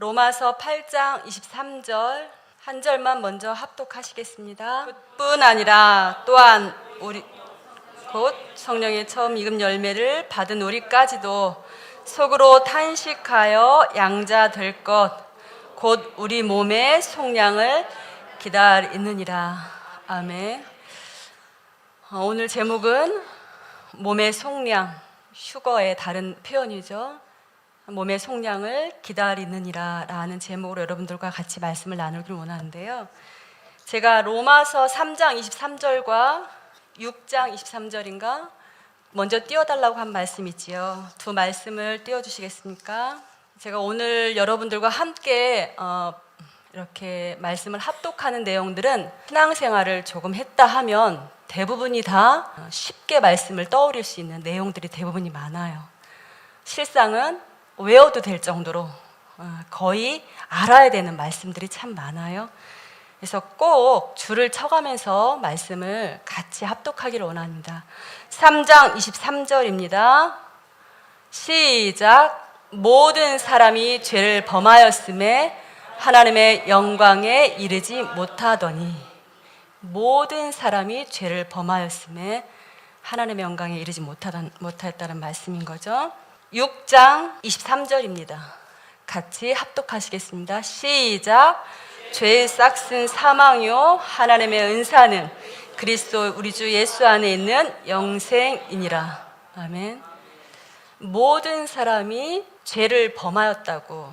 로마서 8장 23절 한 절만 먼저 합독하시겠습니다. 뿐 아니라 또한 우리 곧 성령의 처음 익은 열매를 받은 우리까지도 속으로 탄식하여 양자 될 것 곧 우리 몸의 속량을 기다리느니라. 아멘. 오늘 제목은 몸의 속량, 휴거의 다른 표현이죠. 몸의 속량을 기다리느니라 라는 제목으로 여러분들과 같이 말씀을 나누길 원하는데요. 제가 로마서 3장 23절과 6장 23절인가 먼저 띄워달라고 한 말씀이 있지요. 두 말씀을 띄워주시겠습니까? 제가 오늘 여러분들과 함께 이렇게 말씀을 합독하는 내용들은 신앙생활을 조금 했다 하면 대부분이 다 쉽게 말씀을 떠올릴 수 있는 내용들이 대부분이 많아요. 실상은 외워도 될 정도로 거의 알아야 되는 말씀들이 참 많아요. 그래서 꼭 줄을 쳐가면서 말씀을 같이 합독하기를 원합니다. 3장 23절입니다. 시작. 모든 사람이 죄를 범하였음에 하나님의 영광에 이르지 못하더니. 모든 사람이 죄를 범하였음에 하나님의 영광에 이르지 못하였다는 말씀인 거죠. 6장 23절입니다. 같이 합독하시겠습니다. 시작. 죄의 싹은 사망이요 하나님의 은사는 그리스도 우리 주 예수 안에 있는 영생이니라. 아멘. 모든 사람이 죄를 범하였다고,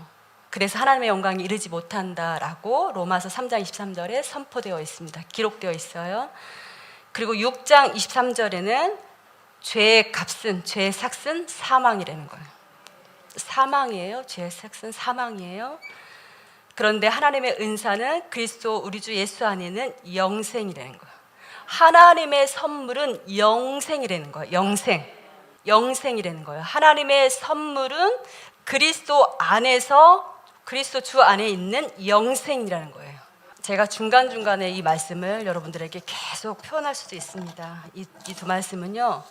그래서 하나님의 영광에 이르지 못한다라고 로마서 3장 23절에 선포되어 있습니다. 기록되어 있어요. 그리고 6장 23절에는 죄의 값은, 죄의 삭은 사망이라는 거예요. 사망이에요. 죄의 삭은 사망이에요. 그런데 하나님의 은사는 그리스도 우리 주 예수 안에는 영생이라는 거예요. 하나님의 선물은 영생이라는 거예요. 영생이라는 거예요. 하나님의 선물은 그리스도 안에서, 그리스도 주 안에 있는 영생이라는 거예요. 제가 중간중간에 이 말씀을 여러분들에게 계속 표현할 수도 있습니다. 이 두 말씀은요,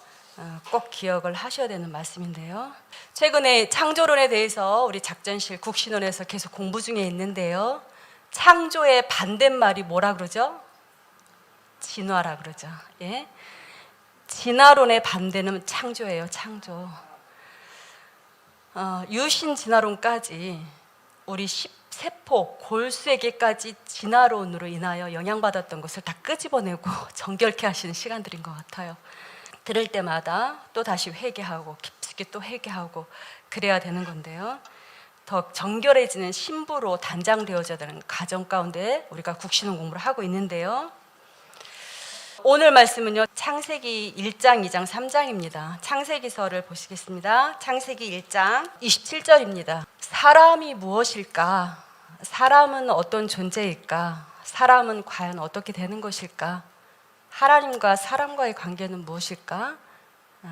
꼭 기억을 하셔야 되는 말씀인데요. 최근에 창조론에 대해서 우리 작전실 국신원에서 계속 공부 중에 있는데요. 창조의 반대말이 뭐라 그러죠? 진화라 그러죠. 예? 진화론의 반대는 창조예요. 창조. 유신진화론까지 우리 세포, 골수에게까지 진화론으로 인하여 영향받았던 것을 다 끄집어내고 정결케 하시는 시간들인 것 같아요. 들을 때마다 또 다시 회개하고 깊숙이 또 회개하고 그래야 되는 건데요. 더 정결해지는 신부로 단장되어져야 되는 가정 가운데 우리가 국신원 공부를 하고 있는데요. 오늘 말씀은요, 창세기 1장, 2장, 3장입니다. 창세기서를 보시겠습니다. 창세기 1장 27절입니다. 사람이 무엇일까? 사람은 어떤 존재일까? 사람은 과연 어떻게 되는 것일까? 하나님과 사람과의 관계는 무엇일까?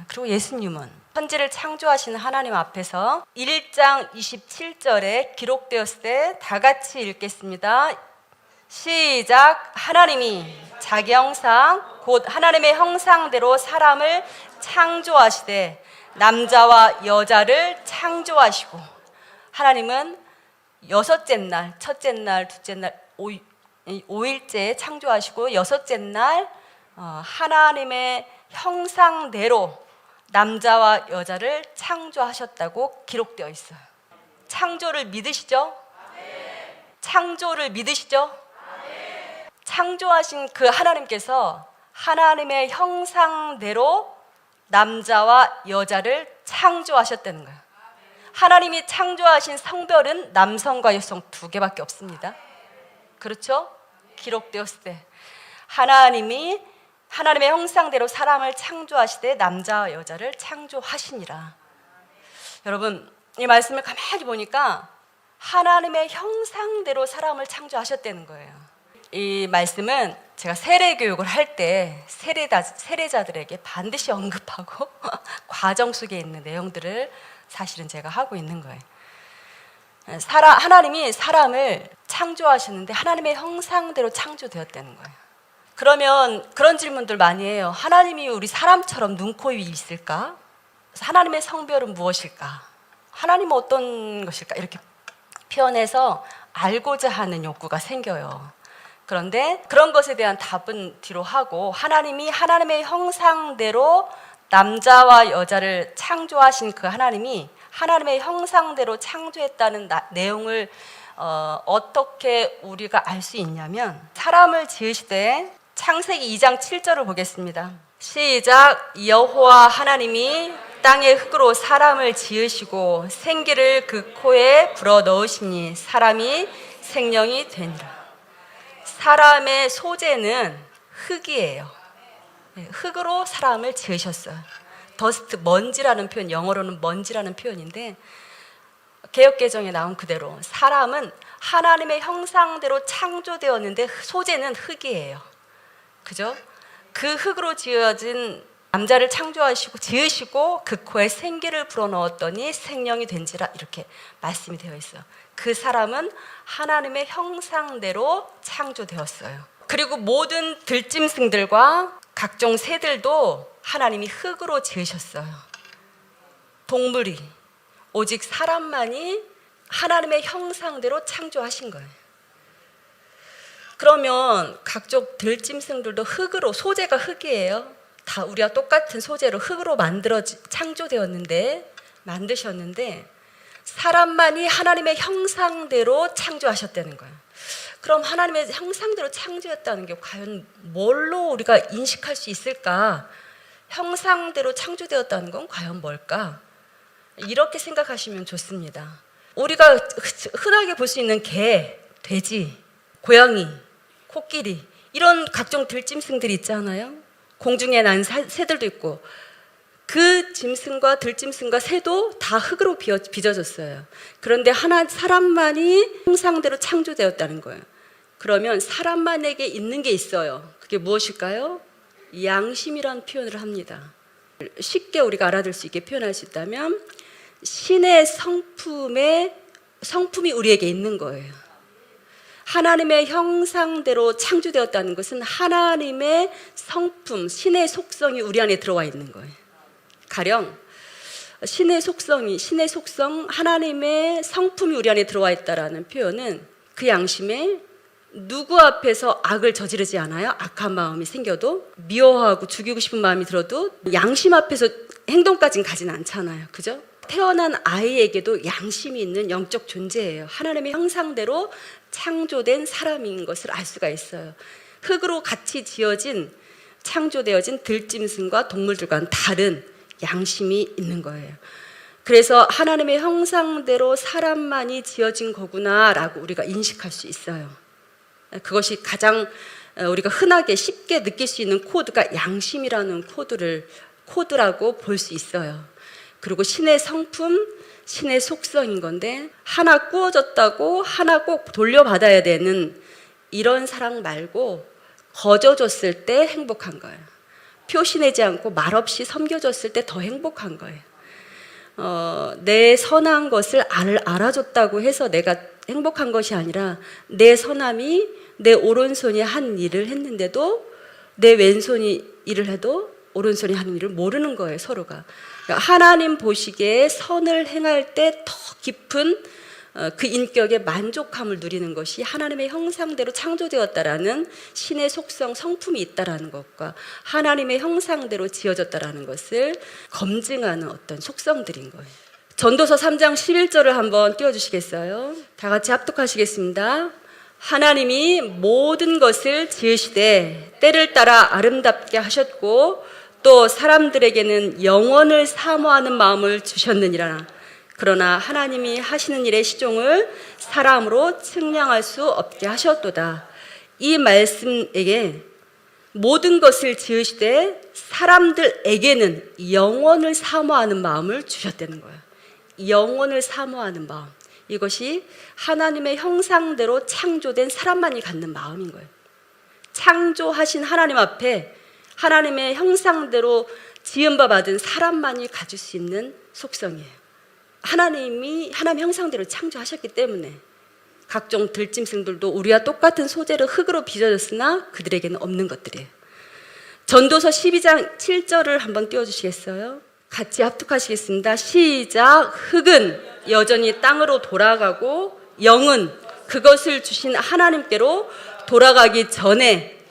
그리고 예수님은 천지를 창조하시는 하나님 앞에서 1장 27절에 기록되었을 때 다 같이 읽겠습니다. 시작. 하나님이 자기 형상 곧 하나님의 형상대로 사람을 창조하시되 남자와 여자를 창조하시고, 하나님은 여섯째 날, 첫째 날, 둘째 날, 5일째 창조하시고 여섯째 날 하나님의 형상대로 남자와 여자를 창조하셨다고 기록되어 있어요. 창조를 믿으시죠? 창조를 믿으시죠? 창조하신 그 하나님께서 하나님의 형상대로 남자와 여자를 창조하셨다는 거예요. 하나님이 창조하신 성별은 남성과 여성 두 개밖에 없습니다. 그렇죠? 기록되었을 때 하나님이 하나님의 형상대로 사람을 창조하시되 남자와 여자를 창조하시니라. 여러분, 이 말씀을 가만히 보니까 하나님의 형상대로 사람을 창조하셨다는 거예요. 이 말씀은 제가 세례교육을 할 때 세례자들에게 반드시 언급하고 과정 속에 있는 내용들을 사실은 제가 하고 있는 거예요. 하나님이 사람을 창조하셨는데 하나님의 형상대로 창조되었다는 거예요. 그러면 그런 질문들 많이 해요. 하나님이 우리 사람처럼 눈, 코, 입이 있을까? 하나님의 성별은 무엇일까? 하나님은 어떤 것일까? 이렇게 표현해서 알고자 하는 욕구가 생겨요. 그런데 그런 것에 대한 답은 뒤로 하고 하나님이 하나님의 형상대로 남자와 여자를 창조하신 그 하나님이 하나님의 형상대로 창조했다는 내용을 어떻게 우리가 알 수 있냐면 사람을 지으시되 창세기 2장 7절을 보겠습니다. 시작. 여호와 하나님이 땅의 흙으로 사람을 지으시고 생기를 그 코에 불어넣으시니 사람이 생명이 되니라. 사람의 소재는 흙이에요. 흙으로 사람을 지으셨어요. 더스트, 먼지라는 표현, 영어로는 먼지라는 표현인데 개역개정에 나온 그대로 사람은 하나님의 형상대로 창조되었는데 소재는 흙이에요. 그죠? 그 흙으로 지어진 남자를 창조하시고 지으시고 그 코에 생기를 불어넣었더니 생명이 된지라 이렇게 말씀이 되어 있어요. 그 사람은 하나님의 형상대로 창조되었어요. 그리고 모든 들짐승들과 각종 새들도 하나님이 흙으로 지으셨어요. 동물이 오직 사람만이 하나님의 형상대로 창조하신 거예요. 그러면 각종 들짐승들도 흙으로, 소재가 흙이에요. 다 우리와 똑같은 소재로 흙으로 만드셨는데 사람만이 하나님의 형상대로 창조하셨다는 거예요. 그럼 하나님의 형상대로 창조했다는 게 과연 뭘로 우리가 인식할 수 있을까? 형상대로 창조되었다는 건 과연 뭘까? 이렇게 생각하시면 좋습니다. 우리가 흔하게 볼 수 있는 개, 돼지, 고양이, 코끼리 이런 각종 들짐승들이 있잖아요. 공중에 난 새들도 있고 그 짐승과 들짐승과 새도 다 흙으로 빚어졌어요. 그런데 사람만이 형상대로 창조되었다는 거예요. 그러면 사람만에게 있는 게 있어요. 그게 무엇일까요? 양심이란 표현을 합니다. 쉽게 우리가 알아들 수 있게 표현할 수 있다면 신의 성품이 우리에게 있는 거예요. 하나님의 형상대로 창조되었다는 것은 하나님의 성품, 신의 속성이 우리 안에 들어와 있는 거예요. 가령 신의 속성, 하나님의 성품이 우리 안에 들어와 있다라는 표현은 그 양심에 누구 앞에서 악을 저지르지 않아요. 악한 마음이 생겨도 미워하고 죽이고 싶은 마음이 들어도 양심 앞에서 행동까지는 가진 않잖아요. 그죠? 태어난 아이에게도 양심이 있는 영적 존재예요. 하나님의 형상대로 창조된 사람인 것을 알 수가 있어요. 흙으로 같이 창조되어진 들짐승과 동물들과는 다른 양심이 있는 거예요. 그래서 하나님의 형상대로 사람만이 지어진 거구나라고 우리가 인식할 수 있어요. 그것이 가장 우리가 흔하게 쉽게 느낄 수 있는 코드가 양심이라는 코드라고 볼 수 있어요. 그리고 신의 성품, 신의 속성인 건데 하나 꾸어졌다고 하나 꼭 돌려받아야 되는 이런 사랑 말고 거저줬을 때 행복한 거예요. 표시내지 않고 말없이 섬겨줬을 때 더 행복한 거예요. 내 선한 것을 알아줬다고 해서 내가 행복한 것이 아니라 내 선함이 내 오른손이 한 일을 했는데도 내 왼손이 일을 해도 오른손이 하는 일을 모르는 거예요, 서로가. 그러니까 하나님 보시기에 선을 행할 때 더 깊은 그 인격의 만족함을 누리는 것이 하나님의 형상대로 창조되었다라는 신의 속성, 성품이 있다라는 것과 하나님의 형상대로 지어졌다라는 것을 검증하는 어떤 속성들인 거예요. 전도서 3장 11절을 한번 띄워주시겠어요? 다 같이 합독하시겠습니다. 하나님이 모든 것을 지으시되 때를 따라 아름답게 하셨고 또 사람들에게는 영원을 사모하는 마음을 주셨느니라. 그러나 하나님이 하시는 일의 시종을 사람으로 측량할 수 없게 하셨도다. 이 말씀에게 모든 것을 지으시되 사람들에게는 영원을 사모하는 마음을 주셨다는 거예요. 영원을 사모하는 마음. 이것이 하나님의 형상대로 창조된 사람만이 갖는 마음인 거예요. 창조하신 하나님 앞에 하나님의 형상대로 지음바 받은 사람만이 가질 수 있는 속성이에요. 하나님 형상대로 창조하셨기 때문에 각종 들짐승들도 우리와 똑같은 소재로 흙으로 빚어졌으나 그들에게는 없는 것들이에요. 전도서 12장 7절을 한번 띄워주시겠어요? 같이 합독하시겠습니다. 시작. 흙은 여전히 땅으로 돌아가고 영은 그것을 주신 하나님께로 돌아가기 전에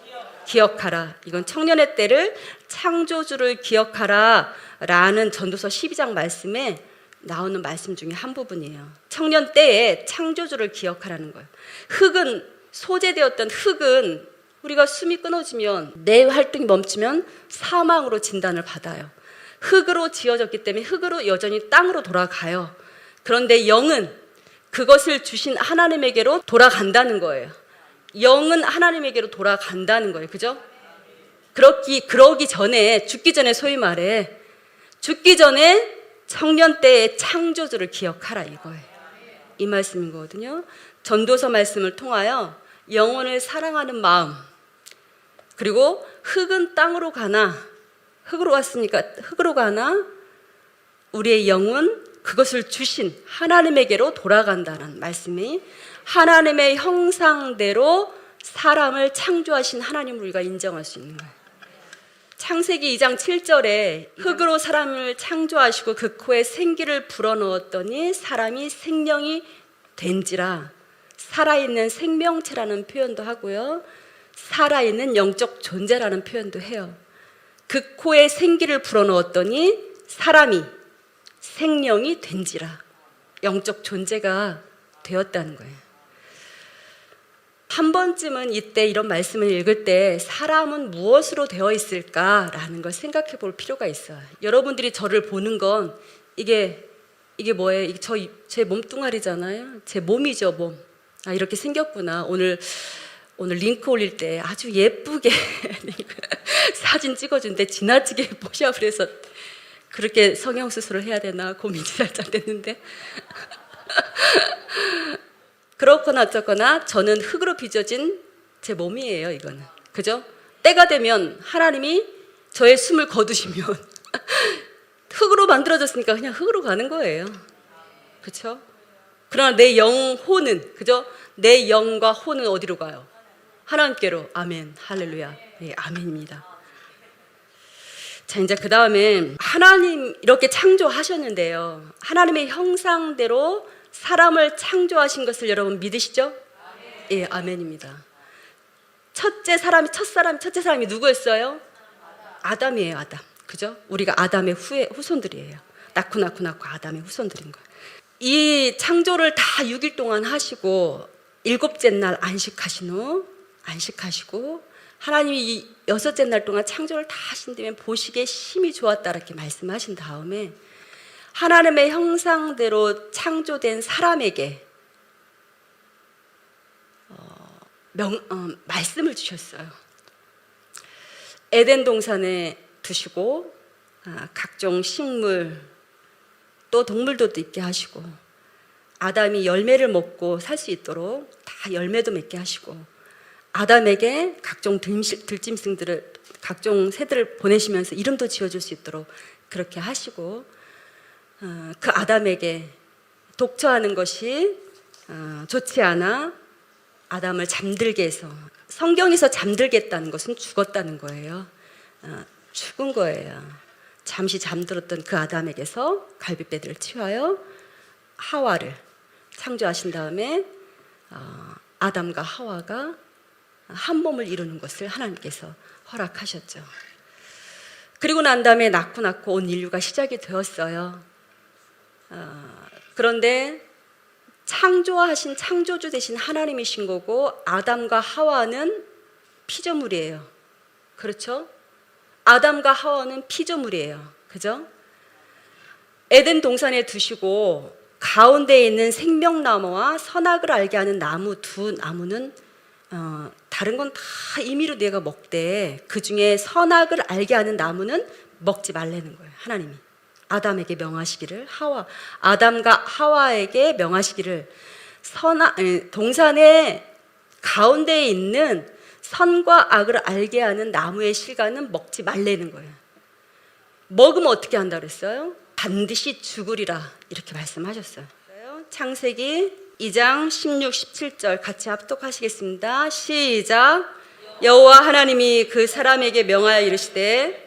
기억하라. 이건 청년의 때를 창조주를 기억하라 라는 전도서 12장 말씀에 나오는 말씀 중에 한 부분이에요. 청년 때에 창조주를 기억하라는 거예요. 흙은, 소재되었던 흙은 우리가 숨이 끊어지면, 내 활동이 멈추면 사망으로 진단을 받아요. 흙으로 지어졌기 때문에 흙으로 여전히 땅으로 돌아가요. 그런데 영은 그것을 주신 하나님에게로 돌아간다는 거예요. 영은 하나님에게로 돌아간다는 거예요. 그죠? 그러기 전에, 죽기 전에, 소위 말해 죽기 전에 청년 때의 창조주를 기억하라, 이거예요. 이 말씀인 거거든요. 전도서 말씀을 통하여 영혼을 사랑하는 마음, 그리고 흙은 땅으로 가나, 흙으로 갔으니까 흙으로 가나 우리의 영은 그것을 주신 하나님에게로 돌아간다는 말씀이, 하나님의 형상대로 사람을 창조하신 하나님을 우리가 인정할 수 있는 거예요. 창세기 2장 7절에 흙으로 사람을 창조하시고 그 코에 생기를 불어넣었더니 사람이 생명이 된지라. 살아있는 생명체라는 표현도 하고요, 살아있는 영적 존재라는 표현도 해요. 그 코에 생기를 불어넣었더니 사람이 생명이 된지라. 영적 존재가 되었다는 거예요. 한 번쯤은 이때 이런 말씀을 읽을 때 사람은 무엇으로 되어 있을까라는 걸 생각해 볼 필요가 있어요. 여러분들이 저를 보는 건 이게 뭐예요? 이게 제 몸뚱아리잖아요. 제 몸이죠, 몸. 아, 이렇게 생겼구나. 오늘 링크 올릴 때 아주 예쁘게 사진 찍어준데 지나치게 포샵을 해서 그렇게 성형수술을 해야 되나 고민이 살짝 됐는데 그렇거나 어쨌거나 저는 흙으로 빚어진 제 몸이에요, 이거는. 그죠? 때가 되면 하나님이 저의 숨을 거두시면 흙으로 만들어졌으니까 그냥 흙으로 가는 거예요. 그렇죠? 그러나 내 영혼은, 그죠? 내 영과 혼은 어디로 가요? 하나님께로. 아멘. 할렐루야. 네, 아멘입니다. 자, 이제 그 다음에 하나님 이렇게 창조하셨는데요, 하나님의 형상대로 사람을 창조하신 것을 여러분 믿으시죠? 예, 아멘입니다. 첫째 사람이 누구였어요? 아담이에요, 아담. 그죠? 우리가 아담의 후손들이에요. 낳고 아담의 후손들인 거예요. 이 창조를 다 6일 동안 하시고 7째 날 안식하시고 하나님이 이 6째 날 동안 창조를 다 하신 다음에 보시기에 심히 좋았다 이렇게 말씀하신 다음에 하나님의 형상대로 창조된 사람에게 말씀을 주셨어요. 에덴 동산에 두시고 각종 식물 또 동물도 있게 하시고 아담이 열매를 먹고 살 수 있도록 다 열매도 맺게 하시고 아담에게 각종 들짐승들을, 각종 새들을 보내시면서 이름도 지어줄 수 있도록 그렇게 하시고 그 아담에게 독처하는 것이 좋지 않아 아담을 잠들게 해서, 성경에서 잠들게 했다는 것은 죽었다는 거예요. 죽은 거예요. 잠시 잠들었던 그 아담에게서 갈빗배들을 치하여 하와를 창조하신 다음에 아담과 하와가 한 몸을 이루는 것을 하나님께서 허락하셨죠. 그리고 난 다음에 낳고 온 인류가 시작이 되었어요. 그런데 창조하신 창조주 되신 하나님이신 거고 아담과 하와는 피조물이에요. 그렇죠? 아담과 하와는 피조물이에요. 그죠? 에덴 동산에 두시고 가운데에 있는 생명나무와 선악을 알게 하는 나무, 두 나무는 다른 건 다 임의로 내가 먹되 그 중에 선악을 알게 하는 나무는 먹지 말라는 거예요. 하나님이 아담에게 명하시기를, 아담과 하와에게 명하시기를 동산의 가운데에 있는 선과 악을 알게 하는 나무의 실과는 먹지 말라는 거예요. 먹으면 어떻게 한다 그랬어요? 반드시 죽으리라 이렇게 말씀하셨어요. 창세기 2장 16, 17절 같이 합독하시겠습니다. 시작. 여호와 하나님이 그 사람에게 명하여 이르시되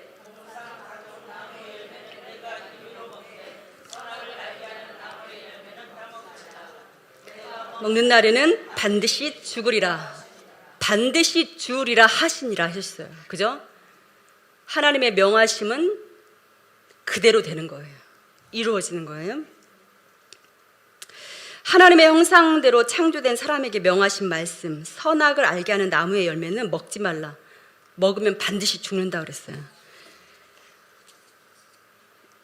먹는 날에는 반드시 죽으리라. 반드시 죽으리라 하시니라 하셨어요. 그죠? 하나님의 명하심은 그대로 되는 거예요. 이루어지는 거예요. 하나님의 형상대로 창조된 사람에게 명하신 말씀, 선악을 알게 하는 나무의 열매는 먹지 말라. 먹으면 반드시 죽는다 그랬어요.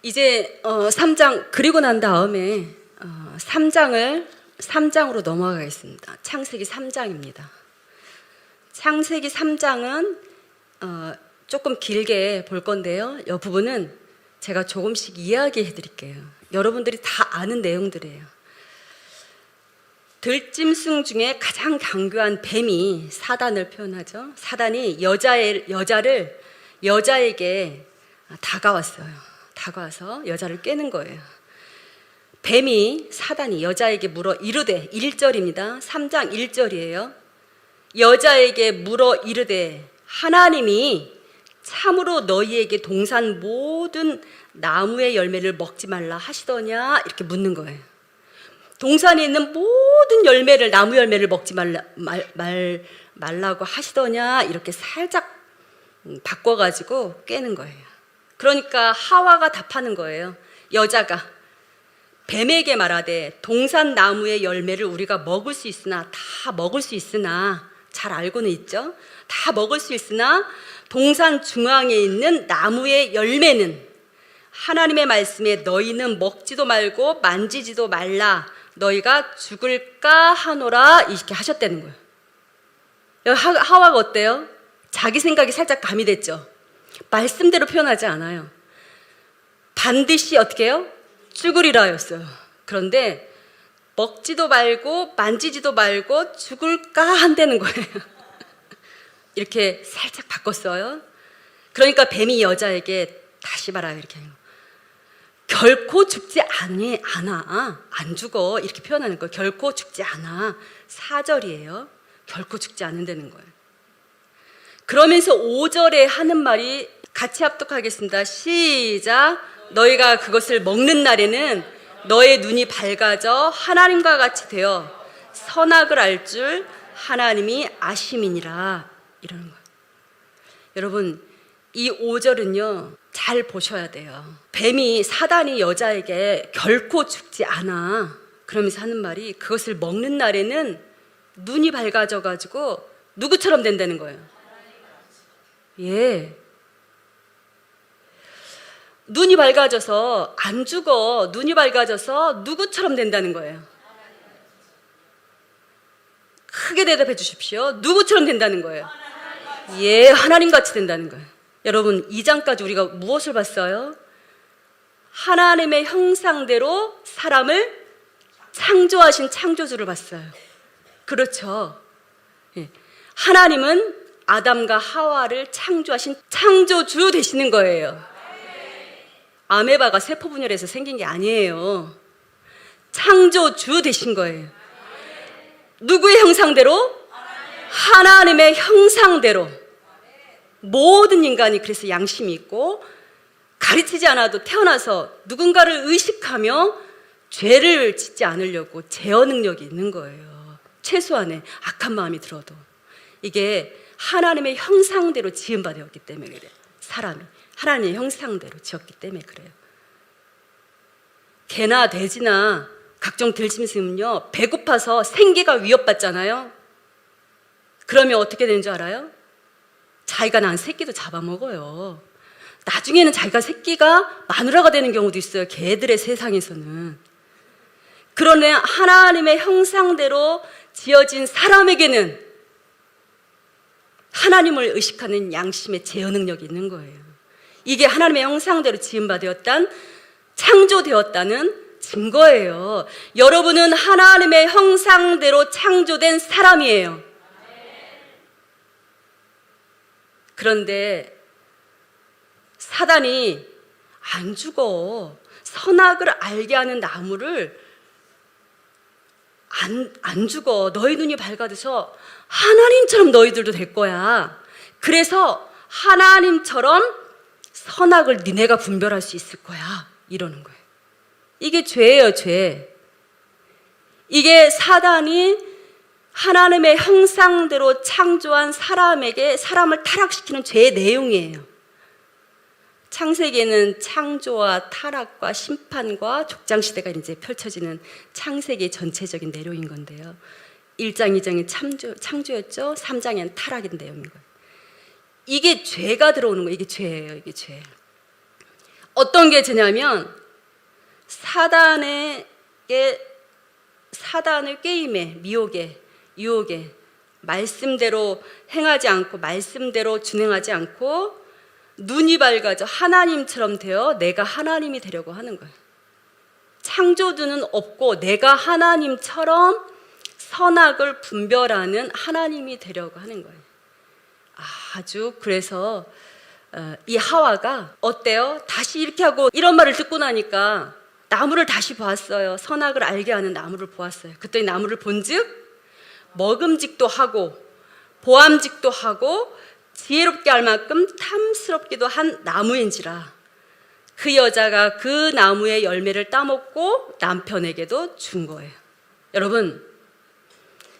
이제 3장 그리고 난 다음에 3장으로 넘어가겠습니다. 창세기 3장입니다. 창세기 3장은 조금 길게 볼 건데요. 이 부분은 제가 조금씩 이야기해 드릴게요. 여러분들이 다 아는 내용들이에요. 들짐승 중에 가장 강교한 뱀이 사단을 표현하죠. 사단이 여자에게 다가왔어요. 다가와서 여자를 꿰는 거예요. 뱀이 사단이 여자에게 물어 이르되 1절입니다. 3장 1절이에요. 여자에게 물어 이르되 하나님이 참으로 너희에게 동산 모든 나무의 열매를 먹지 말라 하시더냐 이렇게 묻는 거예요. 동산에 있는 모든 열매를 나무 열매를 먹지 말라고 하시더냐 이렇게 살짝 바꿔가지고 꿰는 거예요. 그러니까 하와가 답하는 거예요. 여자가 뱀에게 말하되 동산 나무의 열매를 우리가 먹을 수 있으나 다 먹을 수 있으나 잘 알고는 있죠. 다 먹을 수 있으나 동산 중앙에 있는 나무의 열매는 하나님의 말씀에 너희는 먹지도 말고 만지지도 말라 너희가 죽을까 하노라 이렇게 하셨다는 거예요. 하와가 어때요? 자기 생각이 살짝 가미됐죠. 말씀대로 표현하지 않아요. 반드시 어떻게 해요? 죽으리라였어요. 그런데 먹지도 말고 만지지도 말고 죽을까 한다는 거예요. 이렇게 살짝 바꿨어요. 그러니까 뱀이 여자에게 다시 말아요. 이렇게 결코 죽지 않아. 안 죽어. 이렇게 표현하는 거예요. 결코 죽지 않아. 4절이에요. 결코 죽지 않는다는 거예요. 그러면서 5절에 하는 말이 같이 합독하겠습니다. 시작. 너희가 그것을 먹는 날에는 너의 눈이 밝아져 하나님과 같이 되어 선악을 알 줄 하나님이 아심이니라. 이러는 거예요. 여러분, 이 5절은요 잘 보셔야 돼요. 뱀이 사단이 여자에게 결코 죽지 않아 그러면서 하는 말이 그것을 먹는 날에는 눈이 밝아져 가지고 누구처럼 된다는 거예요. 예. 눈이 밝아져서 안 죽어. 눈이 밝아져서 누구처럼 된다는 거예요. 크게 대답해 주십시오. 누구처럼 된다는 거예요. 예, 하나님같이 된다는 거예요. 여러분, 2장까지 우리가 무엇을 봤어요? 하나님의 형상대로 사람을 창조하신 창조주를 봤어요. 그렇죠. 예. 하나님은 아담과 하와를 창조하신 창조주 되시는 거예요. 아메바가 세포 분열해서 생긴 게 아니에요. 창조주 되신 거예요. 누구의 형상대로? 하나님의 형상대로. 모든 인간이 그래서 양심이 있고 가르치지 않아도 태어나서 누군가를 의식하며 죄를 짓지 않으려고 제어 능력이 있는 거예요. 최소한의 악한 마음이 들어도. 이게 하나님의 형상대로 지음바 되었기 때문에 그래요. 사람이 하나님의 형상대로 지었기 때문에 그래요. 개나 돼지나 각종 들짐승은요 배고파서 생계가 위협받잖아요. 그러면 어떻게 되는 줄 알아요? 자기가 낳은 새끼도 잡아먹어요. 나중에는 자기가 새끼가 마누라가 되는 경우도 있어요. 개들의 세상에서는. 그러나 하나님의 형상대로 지어진 사람에게는 하나님을 의식하는 양심의 제어 능력이 있는 거예요. 이게 하나님의 형상대로 지음받았다는 창조되었다는 증거예요. 여러분은 하나님의 형상대로 창조된 사람이에요. 그런데 사단이 안 죽어. 선악을 알게 하는 나무를 안 죽어. 너희 눈이 밝아져서 하나님처럼 너희들도 될 거야. 그래서 하나님처럼 선악을 니네가 분별할 수 있을 거야. 이러는 거예요. 이게 죄예요, 죄. 이게 사단이 하나님의 형상대로 창조한 사람에게 사람을 타락시키는 죄의 내용이에요. 창세기에는 창조와 타락과 심판과 족장시대가 이제 펼쳐지는 창세기의 전체적인 내용인 건데요. 1장, 2장이 창조였죠. 3장에는 타락의 내용인 거예요. 이게 죄가 들어오는 거예요. 이게 죄예요. 이게 죄. 어떤 게 죄냐면 사단의 게임에, 미혹에, 유혹에 말씀대로 행하지 않고 말씀대로 준행하지 않고 눈이 밝아져 하나님처럼 되어 내가 하나님이 되려고 하는 거예요. 창조주는 없고 내가 하나님처럼 선악을 분별하는 하나님이 되려고 하는 거예요. 아주 그래서 이 하와가 어때요? 다시 이렇게 하고 이런 말을 듣고 나니까 나무를 다시 보았어요. 선악을 알게 하는 나무를 보았어요. 그랬더니 나무를 본즉 먹음직도 하고 보암직도 하고 지혜롭게 할 만큼 탐스럽기도 한 나무인지라. 그 여자가 그 나무의 열매를 따먹고 남편에게도 준 거예요. 여러분,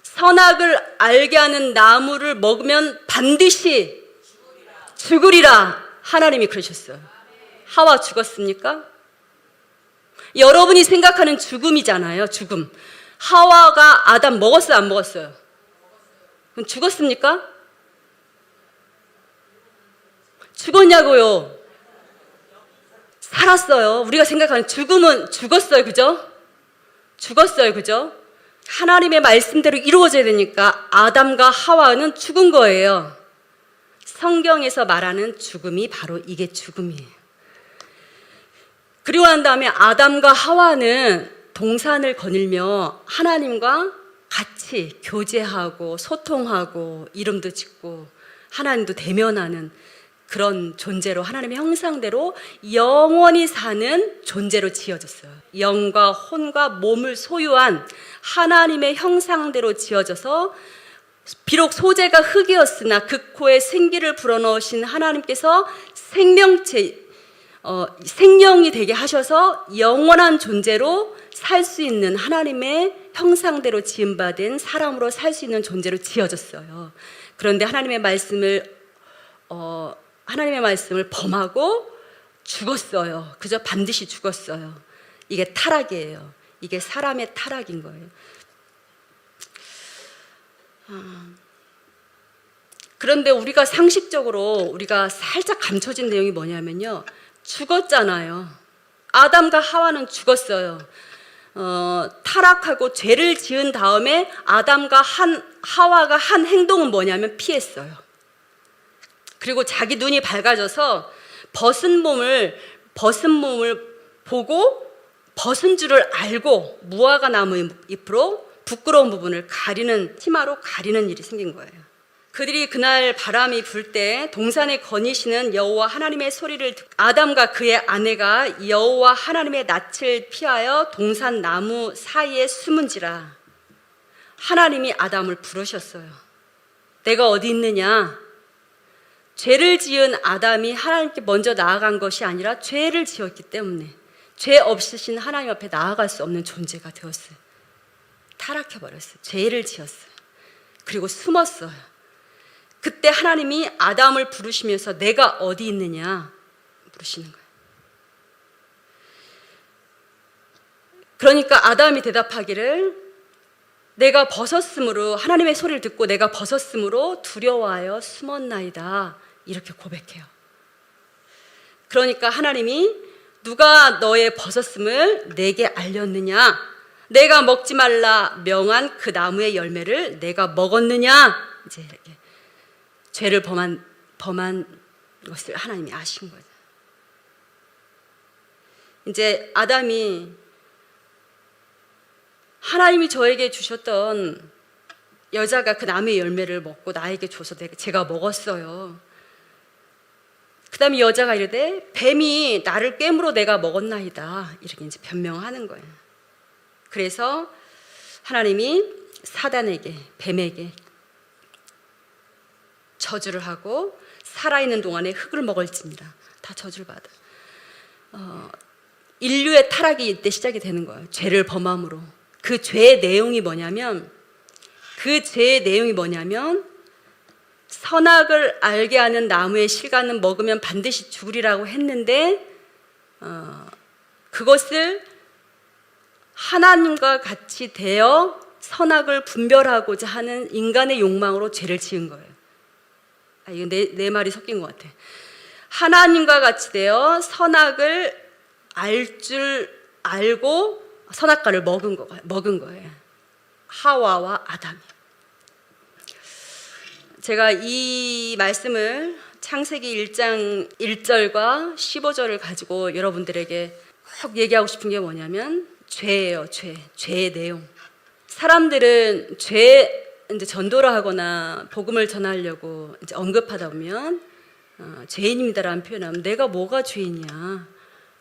선악을 알게 하는 나무를 먹으면 반드시 죽으리라 하나님이 그러셨어요. 하와 죽었습니까? 여러분이 생각하는 죽음이잖아요. 죽음. 하와가 아담 먹었어요? 안 먹었어요? 그럼 죽었습니까? 죽었냐고요? 살았어요. 우리가 생각하는 죽음은 죽었어요. 그죠? 죽었어요. 그죠? 하나님의 말씀대로 이루어져야 되니까 아담과 하와는 죽은 거예요. 성경에서 말하는 죽음이 바로 이게 죽음이에요. 그리고 난 다음에 아담과 하와는 동산을 거닐며 하나님과 같이 교제하고 소통하고 이름도 짓고 하나님도 대면하는 그런 존재로 하나님의 형상대로 영원히 사는 존재로 지어졌어요. 영과 혼과 몸을 소유한 하나님의 형상대로 지어져서 비록 소재가 흙이었으나 그 코에 생기를 불어넣으신 하나님께서 생명이 되게 하셔서 영원한 존재로 살 수 있는 하나님의 형상대로 지음받은 사람으로 살 수 있는 존재로 지어졌어요. 그런데 하나님의 말씀을 범하고 죽었어요. 그저 반드시 죽었어요. 이게 타락이에요. 이게 사람의 타락인 거예요. 그런데 우리가 상식적으로 우리가 살짝 감춰진 내용이 뭐냐면요. 죽었잖아요. 아담과 하와는 죽었어요. 타락하고 죄를 지은 다음에 아담과 하와가 한 행동은 뭐냐면 피했어요. 그리고 자기 눈이 밝아져서 벗은 몸을 보고 벗은 줄을 알고 무화과 나무 잎으로 부끄러운 부분을 치마로 가리는 일이 생긴 거예요. 그들이 그날 바람이 불 때 동산에 거니시는 여호와 하나님의 소리를 듣고 아담과 그의 아내가 여호와 하나님의 낯을 피하여 동산 나무 사이에 숨은지라. 하나님이 아담을 부르셨어요. 내가 어디 있느냐? 죄를 지은 아담이 하나님께 먼저 나아간 것이 아니라 죄를 지었기 때문에 죄 없으신 하나님 앞에 나아갈 수 없는 존재가 되었어요. 타락해버렸어요. 죄를 지었어요. 그리고 숨었어요. 그때 하나님이 아담을 부르시면서 내가 어디 있느냐 부르시는 거예요. 그러니까 아담이 대답하기를 내가 벗었으므로 하나님의 소리를 듣고 내가 벗었으므로 두려워하여 숨었나이다 이렇게 고백해요. 그러니까 하나님이 누가 너의 벗었음을 내게 알렸느냐? 내가 먹지 말라 명한 그 나무의 열매를 내가 먹었느냐? 이제 이렇게 죄를 범한 것을 하나님이 아신 거죠. 이제 아담이 하나님이 저에게 주셨던 여자가 그 나무의 열매를 먹고 나에게 줘서 제가 먹었어요. 그 다음에 여자가 이르되 뱀이 나를 꿰물어 내가 먹었나이다 이렇게 이제 변명하는 거예요. 그래서 하나님이 사단에게 뱀에게 저주를 하고 살아있는 동안에 흙을 먹을지니라 다 저주를 받아. 인류의 타락이 이때 시작이 되는 거예요. 죄를 범함으로 그 죄의 내용이 뭐냐면 선악을 알게 하는 나무의 실과는 먹으면 반드시 죽으리라고 했는데 그것을 하나님과 같이 되어 선악을 분별하고자 하는 인간의 욕망으로 죄를 지은 거예요. 이거 내 말이 섞인 것 같아. 하나님과 같이 되어 선악을 알 줄 알고 선악과를 먹은 거예요. 하와와 아담이. 제가 이 말씀을 창세기 1장 1절과 15절을 가지고 여러분들에게 꼭 얘기하고 싶은 게 뭐냐면 죄예요. 죄의 내용. 사람들은 이제 전도를 하거나 복음을 전하려고 이제 언급하다 보면 죄인입니다라는 표현하면 내가 뭐가 죄인이야?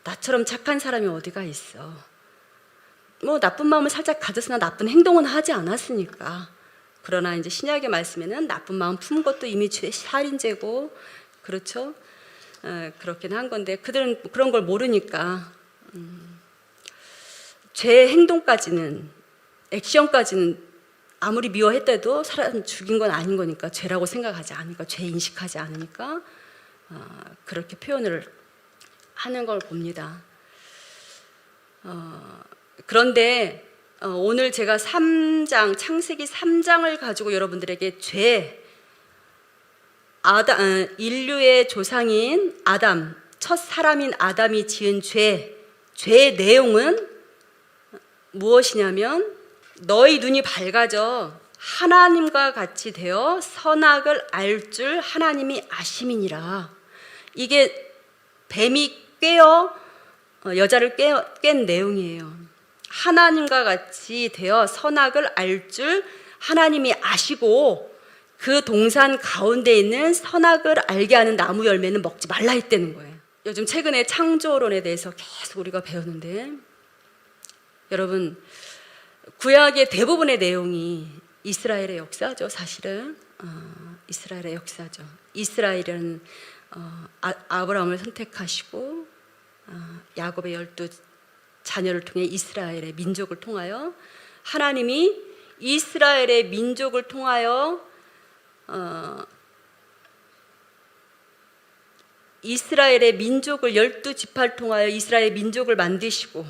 나처럼 착한 사람이 어디가 있어? 뭐 나쁜 마음을 살짝 가졌으나 나쁜 행동은 하지 않았으니까. 그러나 이제 신약의 말씀에는 나쁜 마음 품 것도 이미 죄의 살인죄고, 그렇죠? 그렇긴 한 건데 그들은 그런 걸 모르니까 죄의 행동까지는, 액션까지는 아무리 미워했대도 사람 죽인 건 아닌 거니까 죄라고 생각하지 않으니까, 죄 인식하지 않으니까 그렇게 표현을 하는 걸 봅니다. 그런데 오늘 제가 창세기 3장을 가지고 여러분들에게 인류의 조상인 아담, 첫 사람인 아담이 지은 죄의 내용은 무엇이냐면 너희 눈이 밝아져 하나님과 같이 되어 선악을 알 줄 하나님이 아심이니라. 이게 뱀이 여자를 깬 내용이에요. 하나님과 같이 되어 선악을 알 줄 하나님이 아시고 그 동산 가운데 있는 선악을 알게 하는 나무 열매는 먹지 말라 했다는 거예요. 요즘 최근에 창조론에 대해서 계속 우리가 배우는데, 여러분 구약의 대부분의 내용이 이스라엘의 역사죠. 사실은 이스라엘의 역사죠. 이스라엘은 아브라함을 선택하시고 야곱의 12 자녀를 통해 이스라엘의 민족을 통하여 하나님이 이스라엘의 민족을 통하여 이스라엘의 민족을 12지파를 통하여 이스라엘의 민족을 만드시고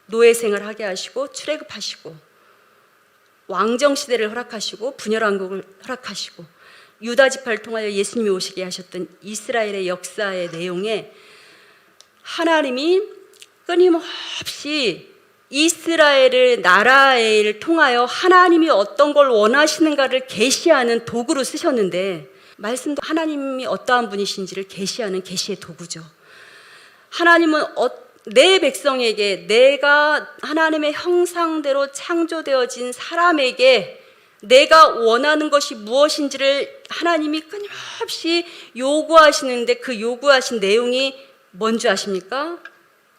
노예생을 하게 하시고 출애굽하시고 왕정시대를 허락하시고 분열왕국을 허락하시고 유다지파를 통하여 예수님이 오시게 하셨던 이스라엘의 역사의 내용에 하나님이 끊임없이 이스라엘을 나라를 통하여 하나님이 어떤 걸 원하시는가를 계시하는 도구로 쓰셨는데, 말씀도 하나님이 어떠한 분이신지를 계시하는 계시의 도구죠. 하나님은 내 백성에게, 내가 하나님의 형상대로 창조되어진 사람에게 내가 원하는 것이 무엇인지를 하나님이 끊임없이 요구하시는데, 그 요구하신 내용이 뭔지 아십니까?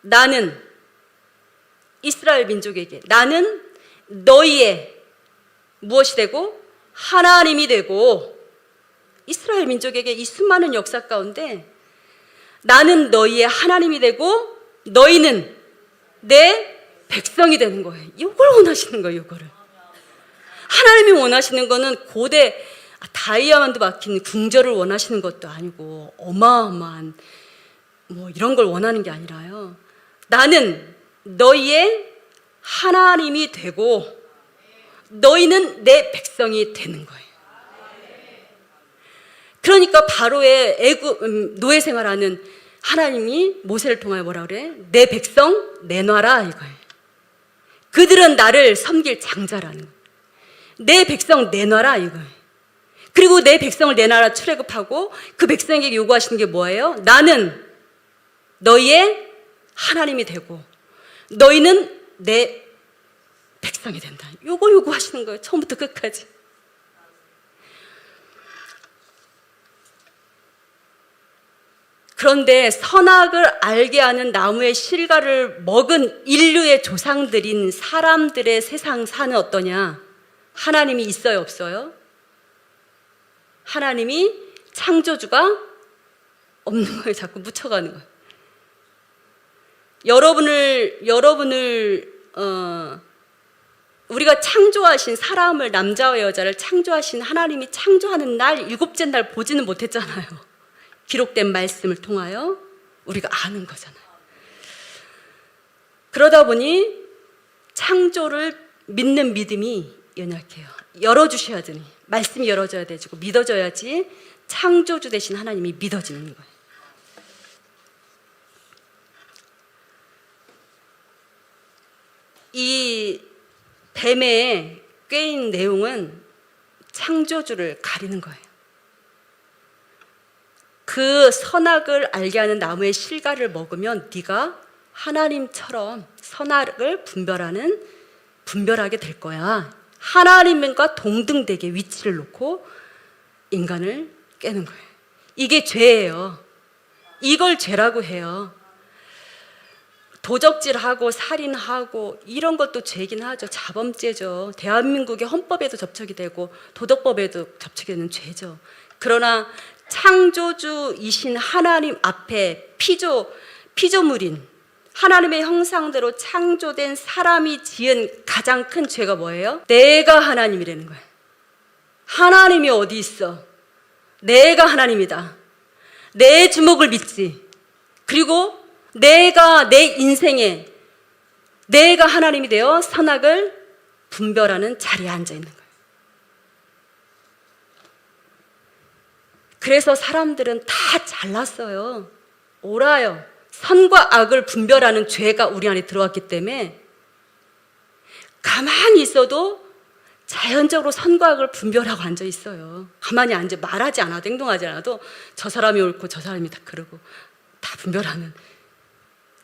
나는 이스라엘 민족에게, 나는 너희의 무엇이 되고 하나님이 되고, 이스라엘 민족에게 이 수많은 역사 가운데 나는 너희의 하나님이 되고 너희는 내 백성이 되는 거예요. 이걸 원하시는 거예요. 이거를 하나님이 원하시는 거는 고대 다이아몬드 박힌 궁전을 원하시는 것도 아니고 어마어마한 뭐 이런 걸 원하는 게 아니라요, 나는 너희의 하나님이 되고 너희는 내 백성이 되는 거예요. 그러니까 바로의 노예 생활하는 하나님이 모세를 통하여 뭐라 그래? 내 백성 내놔라 이거예요. 그들은 나를 섬길 장자라는 거예요. 내 백성 내놔라 이거예요. 그리고 내 백성을 내놔라 출애굽하고 그 백성에게 요구하시는 게 뭐예요? 나는 너희의 하나님이 되고 너희는 내 백성이 된다. 요거 요구하시는 거예요. 처음부터 끝까지. 그런데 선악을 알게 하는 나무의 실과를 먹은 인류의 조상들인 사람들의 세상 사는 어떠냐? 하나님이 있어요, 없어요? 하나님이 창조주가 없는 거예요. 자꾸 묻혀가는 거예요. 여러분을 우리가 창조하신 사람을, 남자와 여자를 창조하신 하나님이 창조하는 날, 일곱째 날 보지는 못했잖아요. 기록된 말씀을 통하여 우리가 아는 거잖아요. 그러다 보니 창조를 믿는 믿음이 연약해요. 열어주셔야 되니, 말씀이 열어져야 되고 믿어져야지 창조주 되신 하나님이 믿어지는 거예요. 이 뱀에 꿰인 내용은 창조주를 가리는 거예요. 그 선악을 알게 하는 나무의 실과를 먹으면 네가 하나님처럼 선악을 분별하게 될 거야. 하나님과 동등되게 위치를 놓고 인간을 깨는 거예요. 이게 죄예요. 이걸 죄라고 해요. 도적질하고 살인하고 이런 것도 죄긴 하죠. 자범죄죠. 대한민국의 헌법에도 접촉이 되고 도덕법에도 접촉이 되는 죄죠. 그러나 창조주이신 하나님 앞에 피조물인 하나님의 형상대로 창조된 사람이 지은 가장 큰 죄가 뭐예요? 내가 하나님이라는 거예요. 하나님이 어디 있어? 내가 하나님이다. 내 주먹을 믿지. 그리고 내가 내 인생에 내가 하나님이 되어 선악을 분별하는 자리에 앉아 있는 거예요. 그래서 사람들은 다 잘났어요. 옳아요. 선과 악을 분별하는 죄가 우리 안에 들어왔기 때문에 가만히 있어도 자연적으로 선과 악을 분별하고 앉아 있어요. 가만히 앉아 말하지 않아도 행동하지 않아도 저 사람이 옳고 저 사람이 다 그러고 다 분별하는,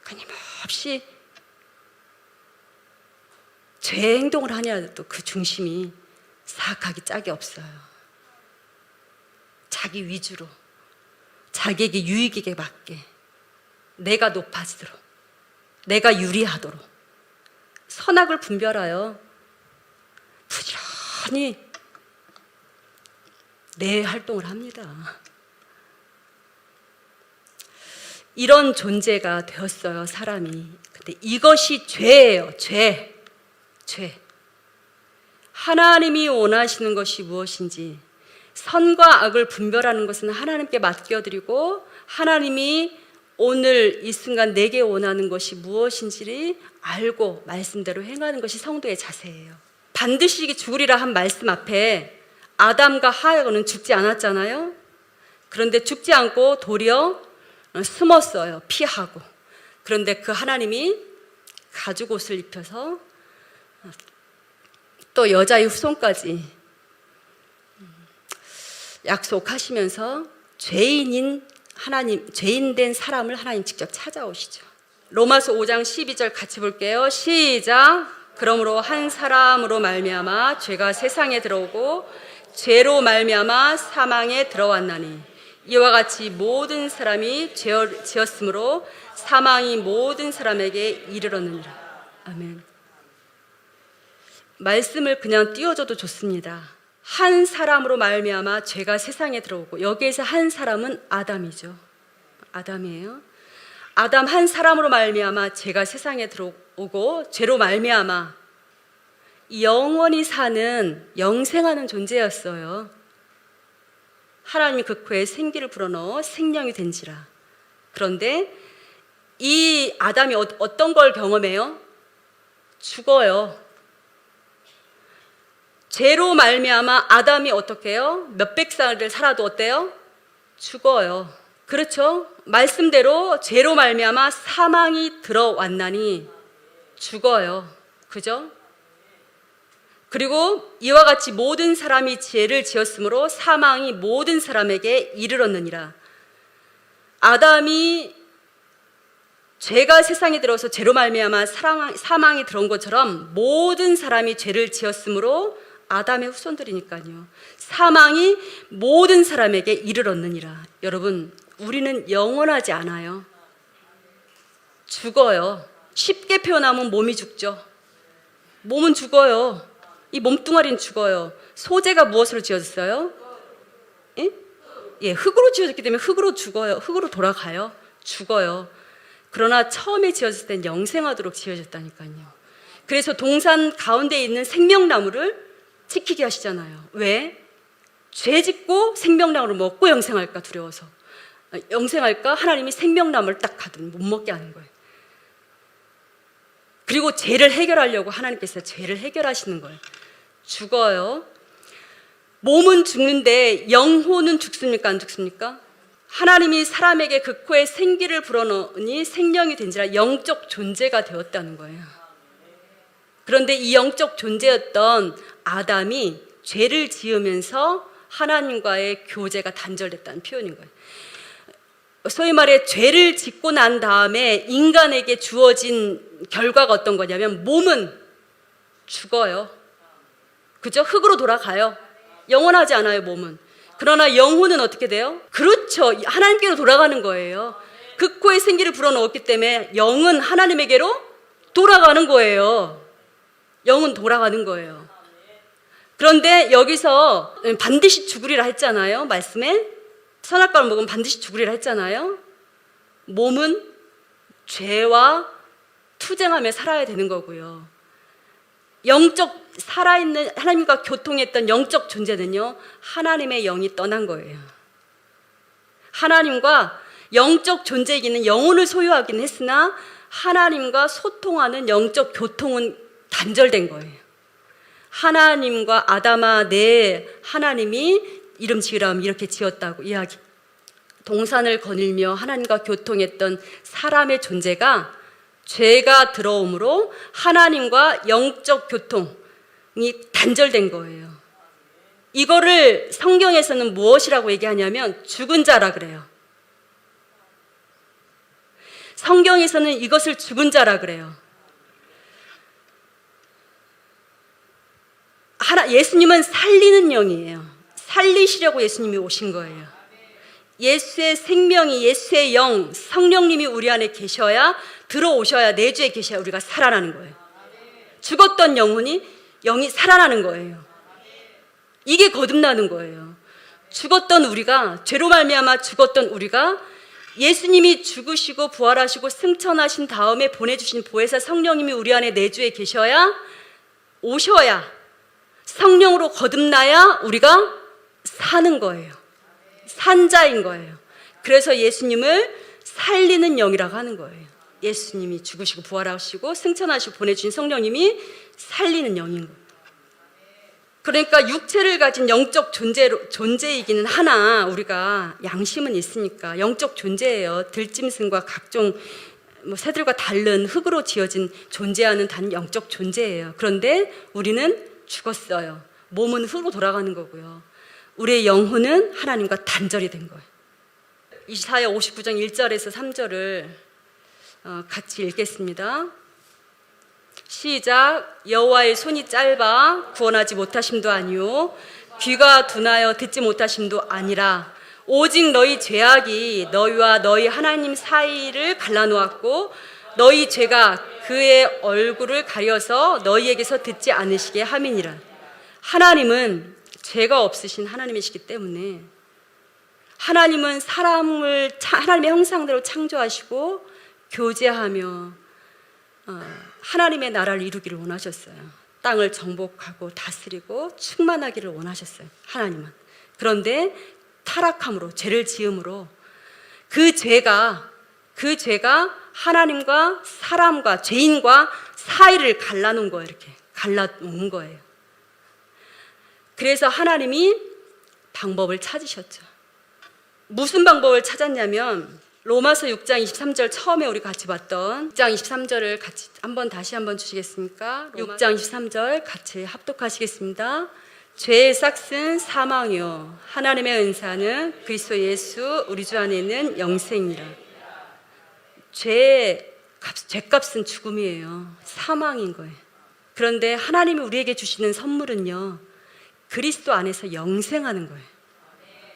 끊임없이 죄 행동을 하냐도 그 중심이 사악하기 짝이 없어요. 자기 위주로, 자기에게 유익에게 맞게, 내가 높아지도록, 내가 유리하도록 선악을 분별하여 부지런히 내 활동을 합니다. 이런 존재가 되었어요, 사람이. 근데 이것이 죄예요, 죄. 하나님이 원하시는 것이 무엇인지, 선과 악을 분별하는 것은 하나님께 맡겨드리고 하나님이 오늘 이 순간 내게 원하는 것이 무엇인지를 알고 말씀대로 행하는 것이 성도의 자세예요. 반드시 죽으리라 한 말씀 앞에 아담과 하와는 죽지 않았잖아요. 그런데 죽지 않고 도리어 숨었어요. 피하고. 그런데 그 하나님이 가죽 옷을 입혀서 또 여자의 후손까지 약속하시면서 죄인된 사람을 하나님 직접 찾아오시죠. 로마서 5장 12절 같이 볼게요. 시작. 그러므로 한 사람으로 말미암아 죄가 세상에 들어오고 죄로 말미암아 사망에 들어왔나니 이와 같이 모든 사람이 죄를 지었으므로 사망이 모든 사람에게 이르렀느니라. 아멘. 말씀을 그냥 띄워줘도 좋습니다. 한 사람으로 말미암아 죄가 세상에 들어오고, 여기에서 한 사람은 아담이죠. 아담이에요. 아담 한 사람으로 말미암아 죄가 세상에 들어오고 죄로 말미암아 영원히 사는 영생하는 존재였어요. 하나님이 그 코에 생기를 불어넣어 생명이 된지라. 그런데 이 아담이 어떤 걸 경험해요? 죽어요. 죄로 말미암아 아담이 어떻게 해요? 몇백 살을 살아도 어때요? 죽어요. 그렇죠? 말씀대로 죄로 말미암아 사망이 들어왔나니 죽어요. 그죠? 그리고 이와 같이 모든 사람이 죄를 지었으므로 사망이 모든 사람에게 이르렀느니라. 아담이 죄가 세상에 들어서 죄로 말미암아 사망이 들어온 것처럼 모든 사람이 죄를 지었으므로 아담의 후손들이니까요. 사망이 모든 사람에게 이르렀느니라. 여러분, 우리는 영원하지 않아요. 죽어요. 쉽게 표현하면 몸이 죽죠. 몸은 죽어요. 이 몸뚱아리는 죽어요. 소재가 무엇으로 지어졌어요? 흙으로 지어졌기 때문에 흙으로 죽어요. 흙으로 돌아가요. 죽어요. 그러나 처음에 지어졌을 땐 영생하도록 지어졌다니까요. 그래서 동산 가운데 있는 생명나무를 지키게 하시잖아요. 왜? 죄 짓고 생명나무를 먹고 영생할까 두려워서. 영생할까? 하나님이 생명나무를 딱 가든 못 먹게 하는 거예요. 그리고 죄를 해결하려고 하나님께서 죄를 해결하시는 거예요. 죽어요. 몸은 죽는데 영혼은 죽습니까? 안 죽습니까? 하나님이 사람에게 그 코에 생기를 불어넣으니 생명이 된지라 영적 존재가 되었다는 거예요. 그런데 이 영적 존재였던 아담이 죄를 지으면서 하나님과의 교제가 단절됐다는 표현인 거예요. 소위 말해 죄를 짓고 난 다음에 인간에게 주어진 결과가 어떤 거냐면 몸은 죽어요. 그죠? 흙으로 돌아가요. 영원하지 않아요, 몸은. 그러나 영혼은 어떻게 돼요? 그렇죠. 하나님께로 돌아가는 거예요. 그 코에 생기를 불어넣었기 때문에 영은 하나님에게로 돌아가는 거예요. 영은 돌아가는 거예요. 그런데 여기서 반드시 죽으리라 했잖아요. 말씀에 선악과를 먹으면 반드시 죽으리라 했잖아요. 몸은 죄와 투쟁하며 살아야 되는 거고요. 영적 살아있는 하나님과 교통했던 영적 존재는요, 하나님의 영이 떠난 거예요. 하나님과 영적 존재이기는 영혼을 소유하긴 했으나 하나님과 소통하는 영적 교통은 단절된 거예요. 하나님과 아담아 내 하나님이 이름 지으라 하면 이렇게 지었다고 이야기. 동산을 거닐며 하나님과 교통했던 사람의 존재가 죄가 들어옴으로 하나님과 영적 교통이 단절된 거예요. 이거를 성경에서는 무엇이라고 얘기하냐면 죽은 자라 그래요. 성경에서는 이것을 죽은 자라 그래요. 예수님은 살리는 영이에요. 살리시려고 예수님이 오신 거예요. 예수의 생명이, 예수의 영, 성령님이 우리 안에 계셔야, 들어오셔야, 내주에 계셔야 우리가 살아나는 거예요. 죽었던 영이 살아나는 거예요. 이게 거듭나는 거예요. 죽었던 우리가, 죄로 말미암아 죽었던 우리가 예수님이 죽으시고 부활하시고 승천하신 다음에 보내주신 보혜사 성령님이 우리 안에 내주에 계셔야, 오셔야, 성령으로 거듭나야 우리가 사는 거예요. 산자인 거예요. 그래서 예수님을 살리는 영이라고 하는 거예요. 예수님이 죽으시고 부활하시고 승천하시고 보내주신 성령님이 살리는 영인 거예요. 그러니까 육체를 가진 영적 존재이기는 하나 우리가 양심은 있으니까 영적 존재예요. 들짐승과 각종 새들과 다른 흙으로 지어진 존재하는 단 영적 존재예요. 그런데 우리는 죽었어요. 몸은 흙으로 돌아가는 거고요. 우리의 영혼은 하나님과 단절이 된 거예요. 이사야 59장 1절에서 3절을 같이 읽겠습니다. 시작. 여호와의 손이 짧아 구원하지 못하심도 아니요 귀가 둔하여 듣지 못하심도 아니라 오직 너희 죄악이 너희와 너희 하나님 사이를 갈라놓았고 너희 죄가 그의 얼굴을 가려서 너희에게서 듣지 않으시게 함이니라. 하나님은 죄가 없으신 하나님이시기 때문에 하나님은 사람을 하나님의 형상대로 창조하시고 교제하며 하나님의 나라를 이루기를 원하셨어요. 땅을 정복하고 다스리고 충만하기를 원하셨어요. 하나님은. 그런데 타락함으로, 죄를 지음으로 그 죄가 하나님과 사람과 죄인과 사이를 갈라놓은 거예요. 이렇게 갈라놓은 거예요. 그래서 하나님이 방법을 찾으셨죠. 무슨 방법을 찾았냐면 로마서 6장 23절 처음에 우리 같이 봤던 6장 23절을 같이 다시 한번 주시겠습니까? 6장 23절 같이 합독하시겠습니다. 죄의 삭은 사망이요 하나님의 은사는 그리스도 예수 우리 주 안에 있는 영생이라. 죄값은 죽음이에요. 사망인 거예요. 그런데 하나님이 우리에게 주시는 선물은요 그리스도 안에서 영생하는 거예요.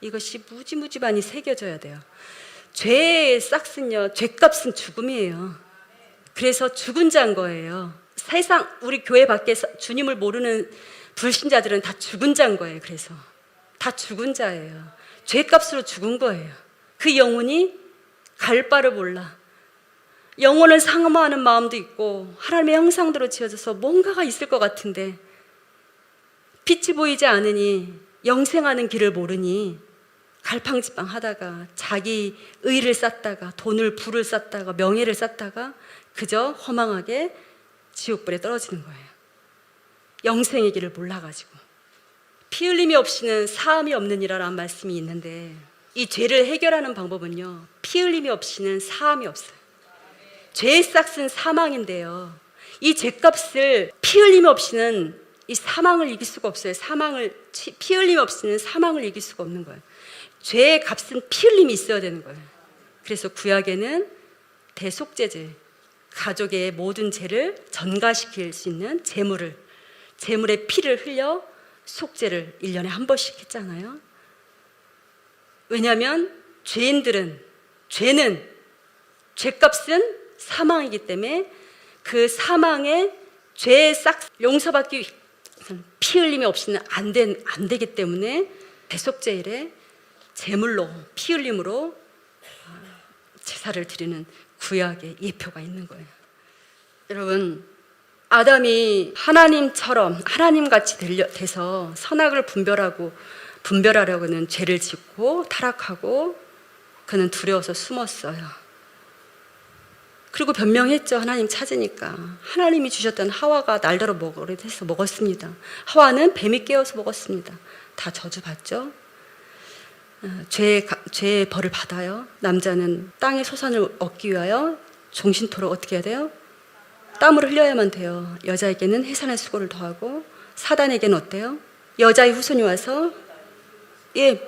이것이 무지무지 많이 새겨져야 돼요. 죄의 싹은요, 죄값은 죽음이에요. 그래서 죽은 자인 거예요. 세상 우리 교회 밖에서 주님을 모르는 불신자들은 다 죽은 자인 거예요. 그래서 다 죽은 자예요. 죄값으로 죽은 거예요. 그 영혼이 갈 바를 몰라. 영혼을 사모하는 마음도 있고 하나님의 형상대로 지어져서 뭔가가 있을 것 같은데 빛이 보이지 않으니 영생하는 길을 모르니 갈팡질팡 하다가 자기 의를 쌓다가 돈을 부를 쌓다가 명예를 쌓다가 그저 허망하게 지옥불에 떨어지는 거예요. 영생의 길을 몰라가지고. 피 흘림이 없이는 사함이 없느니라라는 말씀이 있는데 이 죄를 해결하는 방법은요, 피 흘림이 없이는 사함이 없어요. 죄의 싹은 사망인데요, 이 죄값을 피 흘림 없이는 이 사망을 이길 수가 없어요. 피 흘림 없이는 사망을 이길 수가 없는 거예요. 죄의 값은 피 흘림이 있어야 되는 거예요. 그래서 구약에는 대속죄제, 가족의 모든 죄를 전가시킬 수 있는 제물의 피를 흘려 속죄를 1년에 한 번씩 했잖아요. 왜냐하면 죄는 죄값은 사망이기 때문에 그 사망의 죄의 싹 용서받기 위해서는 피 흘림이 없이는 안 되기 때문에 대속죄일에 제물로 피 흘림으로 제사를 드리는 구약의 예표가 있는 거예요. 여러분, 아담이 하나님처럼 하나님같이 돼서 선악을 분별하려고는 죄를 짓고 타락하고 그는 두려워서 숨었어요. 그리고 변명했죠. 하나님 찾으니까. 하나님이 주셨던 하와가 날더러 먹으려 해서 먹었습니다. 하와는 뱀이 깨워서 먹었습니다. 다 저주받죠. 죄의 벌을 받아요. 남자는 땅의 소산을 얻기 위하여 종신토록 어떻게 해야 돼요? 땀을 흘려야만 돼요. 여자에게는 해산의 수고를 더하고, 사단에게는 어때요? 여자의 후손이 와서,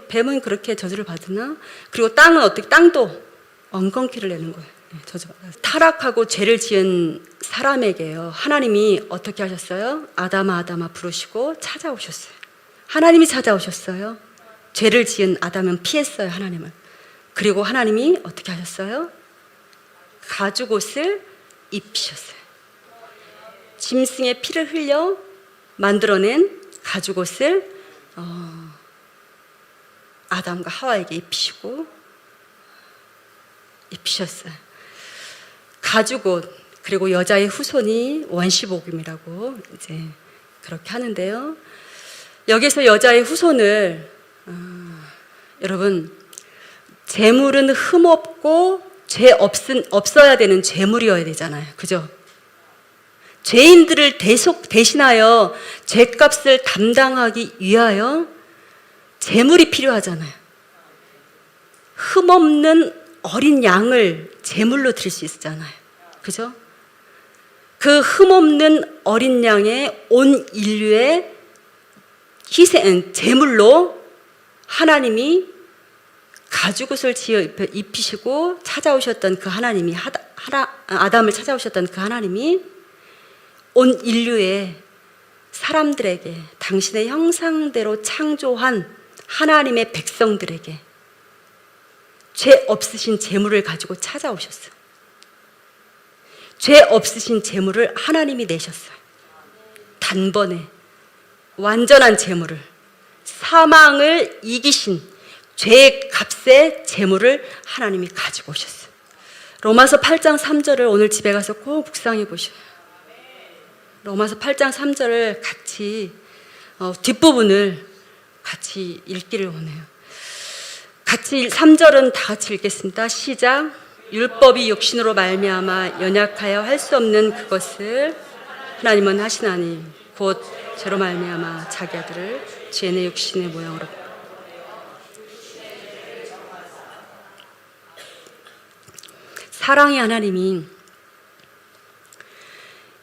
뱀은 그렇게 저주를 받으나, 그리고 땅은 어떻게, 땅도 엉겅퀴를 내는 거예요. 저주받아서. 타락하고 죄를 지은 사람에게요, 하나님이 어떻게 하셨어요? 아담아 아담아 부르시고 찾아오셨어요. 하나님이 찾아오셨어요. 죄를 지은 아담은 피했어요, 하나님을. 그리고 하나님이 어떻게 하셨어요? 가죽옷을 입히셨어요. 짐승의 피를 흘려 만들어낸 가죽옷을 아담과 하와에게 입히셨어요. 가죽옷, 그리고 여자의 후손이 원시복음이라고 이제 그렇게 하는데요. 여기서 여자의 후손을 여러분, 재물은 흠없고 죄 없어야 되는 재물이어야 되잖아요. 그죠? 죄인들을 대신하여 죄값을 담당하기 위하여 재물이 필요하잖아요. 흠없는 어린 양을 제물로 드릴 수 있잖아요. 그죠? 그 흠없는 어린 양의 온 인류의 희생, 제물로 하나님이 가죽옷을 지어 입히시고 찾아오셨던 그 하나님이, 아담을 찾아오셨던 그 하나님이 온 인류의 사람들에게, 당신의 형상대로 창조한 하나님의 백성들에게 죄 없으신 제물을 가지고 찾아오셨어요. 죄 없으신 제물을 하나님이 내셨어요. 단번에 완전한 제물을, 사망을 이기신 죄의 값의 제물을 하나님이 가지고 오셨어요. 로마서 8장 3절을 오늘 집에 가서 꼭 묵상해 보셔요. 로마서 8장 3절을 같이 뒷부분을 같이 읽기를 원해요. 같이 3절은 다 같이 읽겠습니다. 시작. 율법이 육신으로 말미암아 연약하여 할 수 없는 그것을 하나님은 하시나니 곧 죄로 말미암아 자기 아들을 죄의 육신의 모양으로. 사랑의 하나님이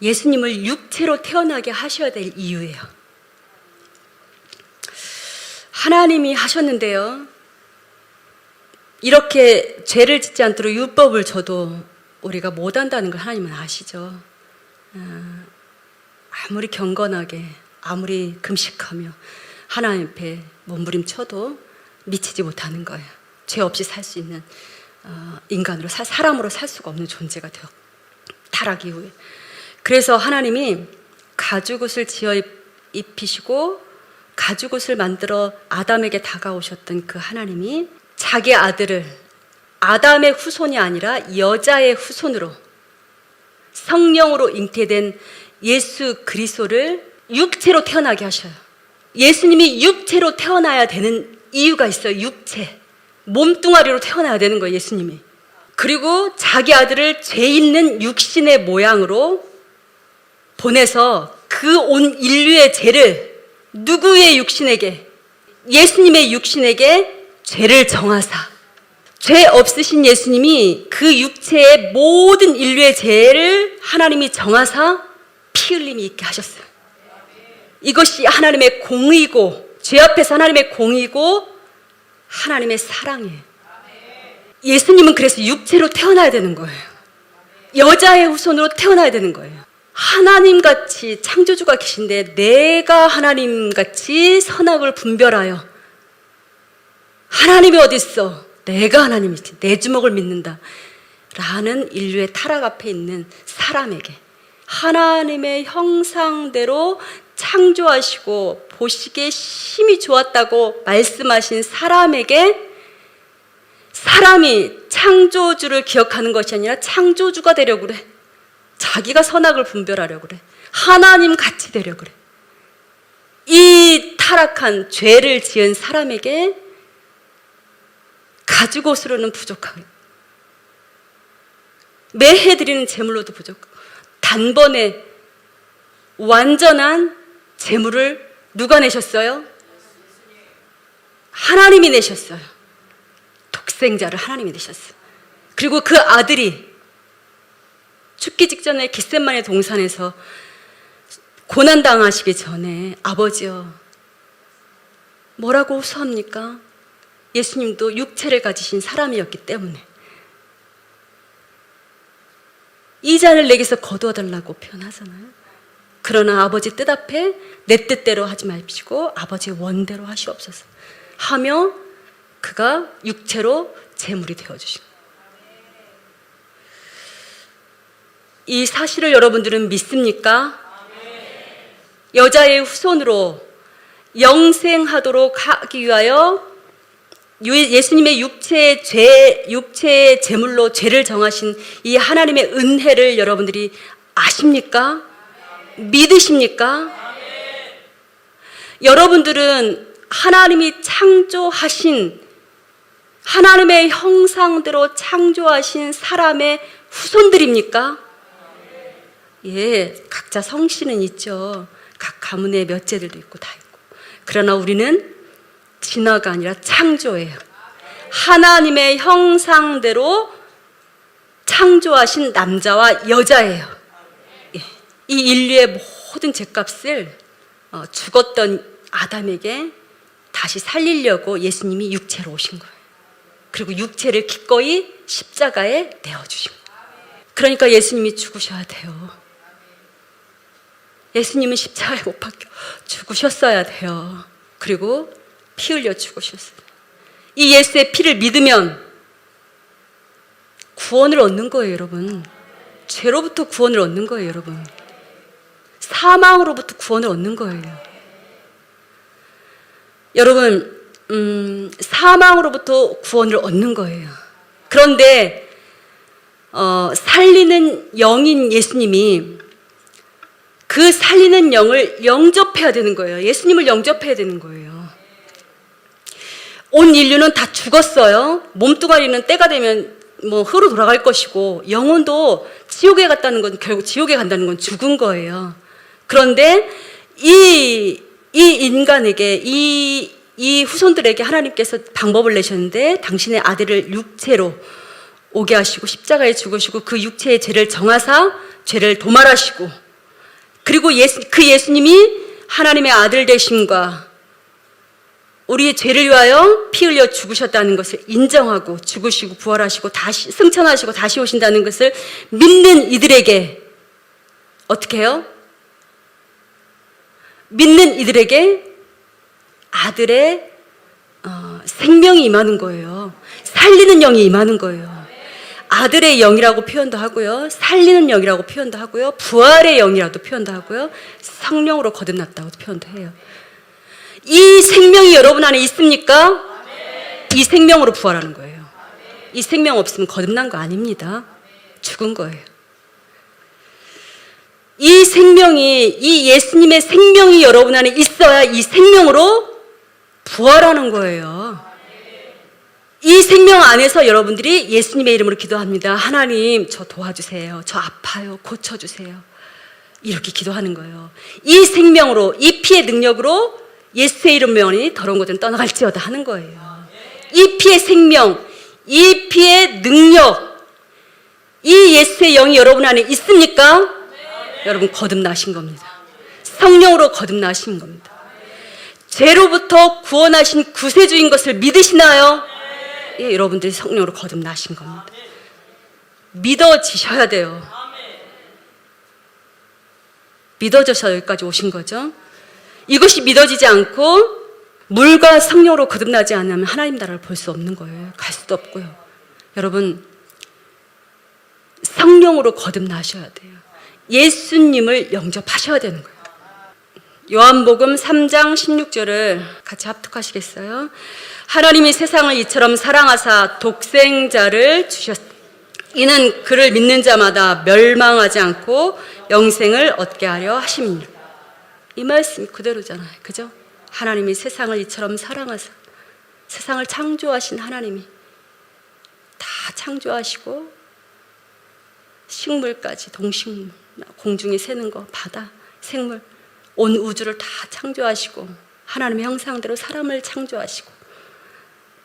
예수님을 육체로 태어나게 하셔야 될 이유예요. 하나님이 하셨는데요, 이렇게 죄를 짓지 않도록 율법을 줘도 우리가 못한다는 걸 하나님은 아시죠. 아무리 경건하게, 아무리 금식하며 하나님 앞에 몸부림쳐도 미치지 못하는 거예요. 죄 없이 살 수 있는 인간으로, 사람으로 살 수가 없는 존재가 되어, 타락 이후에. 그래서 하나님이 가죽옷을 지어 입히시고 가죽옷을 만들어 아담에게 다가오셨던 그 하나님이 자기 아들을 아담의 후손이 아니라 여자의 후손으로, 성령으로 잉태된 예수 그리스도를 육체로 태어나게 하셔요. 예수님이 육체로 태어나야 되는 이유가 있어요. 육체. 몸뚱아리로 태어나야 되는 거예요, 예수님이. 그리고 자기 아들을 죄 있는 육신의 모양으로 보내서 그 온 인류의 죄를 누구의 육신에게? 예수님의 육신에게 죄를 정하사, 죄 없으신 예수님이 그 육체의 모든 인류의 죄를 하나님이 정하사 피 흘림이 있게 하셨어요. 이것이 하나님의 공의고, 죄 앞에서 하나님의 공의고 하나님의 사랑이에요. 예수님은 그래서 육체로 태어나야 되는 거예요. 여자의 후손으로 태어나야 되는 거예요. 하나님같이 창조주가 계신데 내가 하나님같이 선악을 분별하여, 하나님이 어디 있어? 내가 하나님이지. 내 주먹을 믿는다 라는 인류의 타락 앞에 있는 사람에게 하나님의 형상대로 창조하시고 보시기에 심히 좋았다고 말씀하신 사람에게, 사람이 창조주를 기억하는 것이 아니라 창조주가 되려고 그래. 자기가 선악을 분별하려고 그래. 하나님 같이 되려고 그래. 이 타락한 죄를 지은 사람에게 가죽옷으로는 부족하고, 매해 드리는 제물로도 부족하고, 단번에 완전한 제물을 누가 내셨어요? 하나님이 내셨어요. 독생자를 하나님이 내셨어요. 그리고 그 아들이 죽기 직전에 겟세마네 동산에서 고난당하시기 전에 아버지여 뭐라고 호소합니까? 예수님도 육체를 가지신 사람이었기 때문에 이 잔을 내게서 거두어달라고 표현하잖아요. 그러나 아버지 뜻 앞에 내 뜻대로 하지 마시고 아버지의 원대로 하시옵소서 하며 그가 육체로 제물이 되어주신 거예요. 이 사실을 여러분들은 믿습니까? 여자의 후손으로 영생하도록 하기 위하여 예수님의 육체의 제물로 죄를 정하신 이 하나님의 은혜를 여러분들이 아십니까? 믿으십니까? 여러분들은 하나님이 창조하신, 하나님의 형상대로 창조하신 사람의 후손들입니까? 예, 각자 성씨는 있죠. 각 가문의 몇째들도 있고 다 있고. 그러나 우리는 진화가 아니라 창조예요. 하나님의 형상대로 창조하신 남자와 여자예요. 예, 이 인류의 모든 죄값을 죽었던 아담에게 다시 살리려고 예수님이 육체로 오신 거예요. 그리고 육체를 기꺼이 십자가에 내어주신 거예요. 그러니까 예수님이 죽으셔야 돼요. 예수님은 십자가에 못 박혀 죽으셨어야 돼요. 그리고 피 흘려 죽으셨어요. 이 예수의 피를 믿으면 구원을 얻는 거예요, 여러분. 죄로부터 구원을 얻는 거예요, 여러분. 사망으로부터 구원을 얻는 거예요. 여러분, 사망으로부터 구원을 얻는 거예요. 그런데 살리는 영인 예수님이 그 살리는 영을 영접해야 되는 거예요. 예수님을 영접해야 되는 거예요. 온 인류는 다 죽었어요. 몸뚱아리는 때가 되면 뭐 흙으로 돌아갈 것이고 영혼도 지옥에 갔다는 건 결국 지옥에 간다는 건 죽은 거예요. 그런데 이 인간에게 이 후손들에게 하나님께서 방법을 내셨는데 당신의 아들을 육체로 오게 하시고 십자가에 죽으시고 그 육체의 죄를 정하사 죄를 도말하시고 그리고 그 예수님이 하나님의 아들 되심과 우리의 죄를 위하여 피 흘려 죽으셨다는 것을 인정하고 죽으시고 부활하시고 다시 승천하시고 다시 오신다는 것을 믿는 이들에게 어떻게 해요? 믿는 이들에게 아들의 생명이 임하는 거예요. 살리는 영이 임하는 거예요. 아들의 영이라고 표현도 하고요. 살리는 영이라고 표현도 하고요. 부활의 영이라도 표현도 하고요. 성령으로 거듭났다고 표현도 해요. 이 생명이 여러분 안에 있습니까? 이 생명으로 부활하는 거예요. 이 생명 없으면 거듭난 거 아닙니다. 죽은 거예요. 이 생명이, 이 예수님의 생명이 여러분 안에 있어야 이 생명으로 부활하는 거예요. 이 생명 안에서 여러분들이 예수님의 이름으로 기도합니다. 하나님, 저 도와주세요. 저 아파요. 고쳐주세요. 이렇게 기도하는 거예요. 이 생명으로, 이 피의 능력으로 예수의 이름 명하니 더러운 것들은 떠나갈지어다 하는 거예요. 이 피의 생명, 이 피의 능력, 이 예수의 영이 여러분 안에 있습니까? 여러분 거듭나신 겁니다. 성령으로 거듭나신 겁니다. 죄로부터 구원하신 구세주인 것을 믿으시나요? 예, 여러분들이 성령으로 거듭나신 겁니다. 믿어지셔야 돼요. 믿어져서 여기까지 오신 거죠. 이것이 믿어지지 않고 물과 성령으로 거듭나지 않으면 하나님 나라를 볼 수 없는 거예요. 갈 수도 없고요. 여러분 성령으로 거듭나셔야 돼요. 예수님을 영접하셔야 되는 거예요. 요한복음 3장 16절을 같이 합독하시겠어요? 하나님이 세상을 이처럼 사랑하사 독생자를 주셨. 이는 그를 믿는 자마다 멸망하지 않고 영생을 얻게 하려 하십니다. 이 말씀이 그대로잖아요. 그죠? 하나님이 세상을 이처럼 사랑하사, 세상을 창조하신 하나님이 다 창조하시고 식물까지, 동식물, 공중에 새는 거, 바다, 생물, 온 우주를 다 창조하시고 하나님의 형상대로 사람을 창조하시고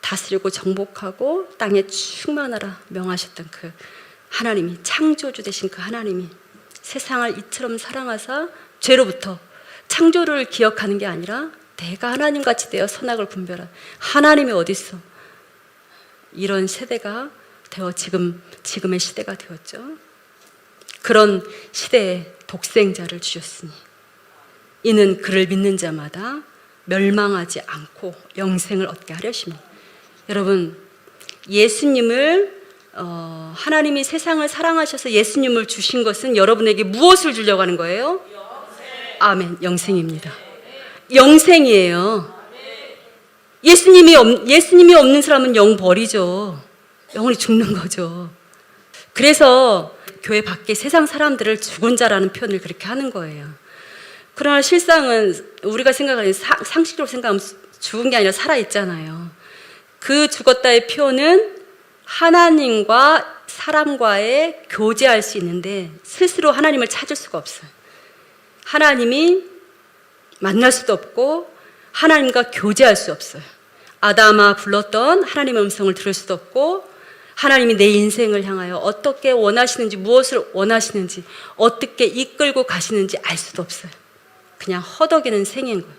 다스리고 정복하고 땅에 충만하라 명하셨던 그 하나님이, 창조주 되신 그 하나님이 세상을 이처럼 사랑하사 죄로부터, 창조를 기억하는 게 아니라 내가 하나님같이 되어 선악을 분별한 하나님이 어디 있어? 이런 세대가 되어 지금의 시대가 되었죠. 그런 시대에 독생자를 주셨으니 이는 그를 믿는 자마다 멸망하지 않고 영생을 얻게 하려십니다. 여러분, 예수님을 하나님이 세상을 사랑하셔서 예수님을 주신 것은 여러분에게 무엇을 주려고 하는 거예요? 아멘, 영생입니다. 영생이에요. 예수님이 없는 사람은 영 버리죠. 영원히 죽는 거죠. 그래서 교회 밖에 세상 사람들을 죽은 자라는 표현을 그렇게 하는 거예요. 그러나 실상은 우리가 생각하는 상식적으로 생각하면 죽은 게 아니라 살아있잖아요. 그 죽었다의 표현은 하나님과 사람과의 교제할 수 있는데 스스로 하나님을 찾을 수가 없어요. 하나님이 만날 수도 없고 하나님과 교제할 수 없어요. 아담아 불렀던 하나님의 음성을 들을 수도 없고 하나님이 내 인생을 향하여 어떻게 원하시는지, 무엇을 원하시는지, 어떻게 이끌고 가시는지 알 수도 없어요. 그냥 허덕이는 생인 거예요.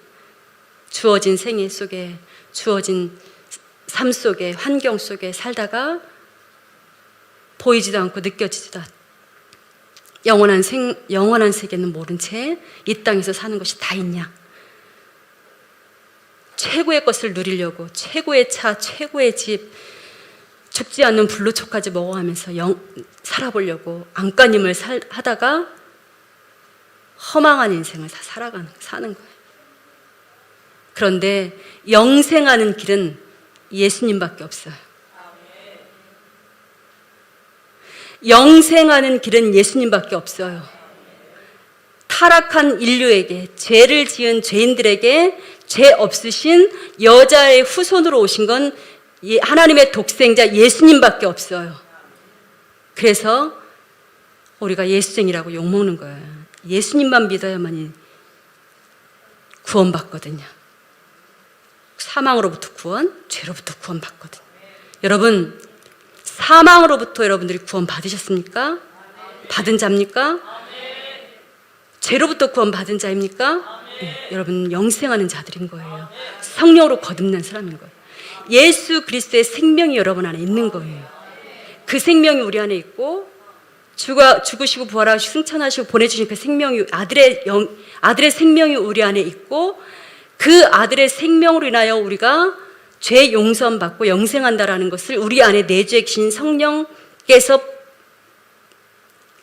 주어진 생애 속에, 주어진 삶 속에, 환경 속에 살다가 보이지도 않고 느껴지지도 않고 영원한 세계는 모른 채 이 땅에서 사는 것이 다 있냐? 최고의 것을 누리려고 최고의 차, 최고의 집, 죽지 않는 불로초까지 먹어가면서 살아보려고 안간힘을 하다가 허망한 인생을 다 사는 거예요. 그런데 영생하는 길은 예수님밖에 없어요. 영생하는 길은 예수님밖에 없어요. 타락한 인류에게, 죄를 지은 죄인들에게 죄 없으신 여자의 후손으로 오신 건 하나님의 독생자 예수님밖에 없어요. 그래서 우리가 예수쟁이라고 욕먹는 거예요. 예수님만 믿어야만이 구원받거든요. 사망으로부터 구원, 죄로부터 구원받거든요. 여러분, 사망으로부터 여러분들이 구원 받으셨습니까? 받은 자입니까? 죄로부터 구원 받은 자입니까? 네, 여러분 영생하는 자들인 거예요. 성령으로 거듭난 사람인 거예요. 예수 그리스도의 생명이 여러분 안에 있는 거예요. 그 생명이 우리 안에 있고 죽으시고 부활하시고 승천하시고 보내주신 그 생명이 아들의 생명이 우리 안에 있고 그 아들의 생명으로 인하여 우리가 죄 용서함 받고 영생한다라는 것을 우리 안에 내주에 계신 성령께서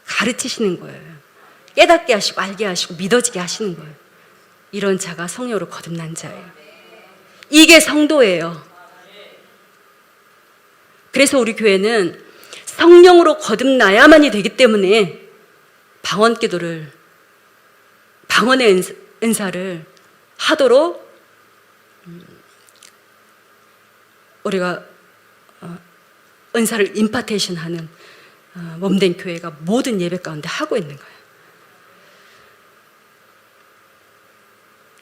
가르치시는 거예요. 깨닫게 하시고 알게 하시고 믿어지게 하시는 거예요. 이런 자가 성령으로 거듭난 자예요. 이게 성도예요. 그래서 우리 교회는 성령으로 거듭나야만이 되기 때문에 방언 기도를 방언의 은사를 하도록 우리가 은사를 임파테이션하는 몸된 교회가 모든 예배 가운데 하고 있는 거예요.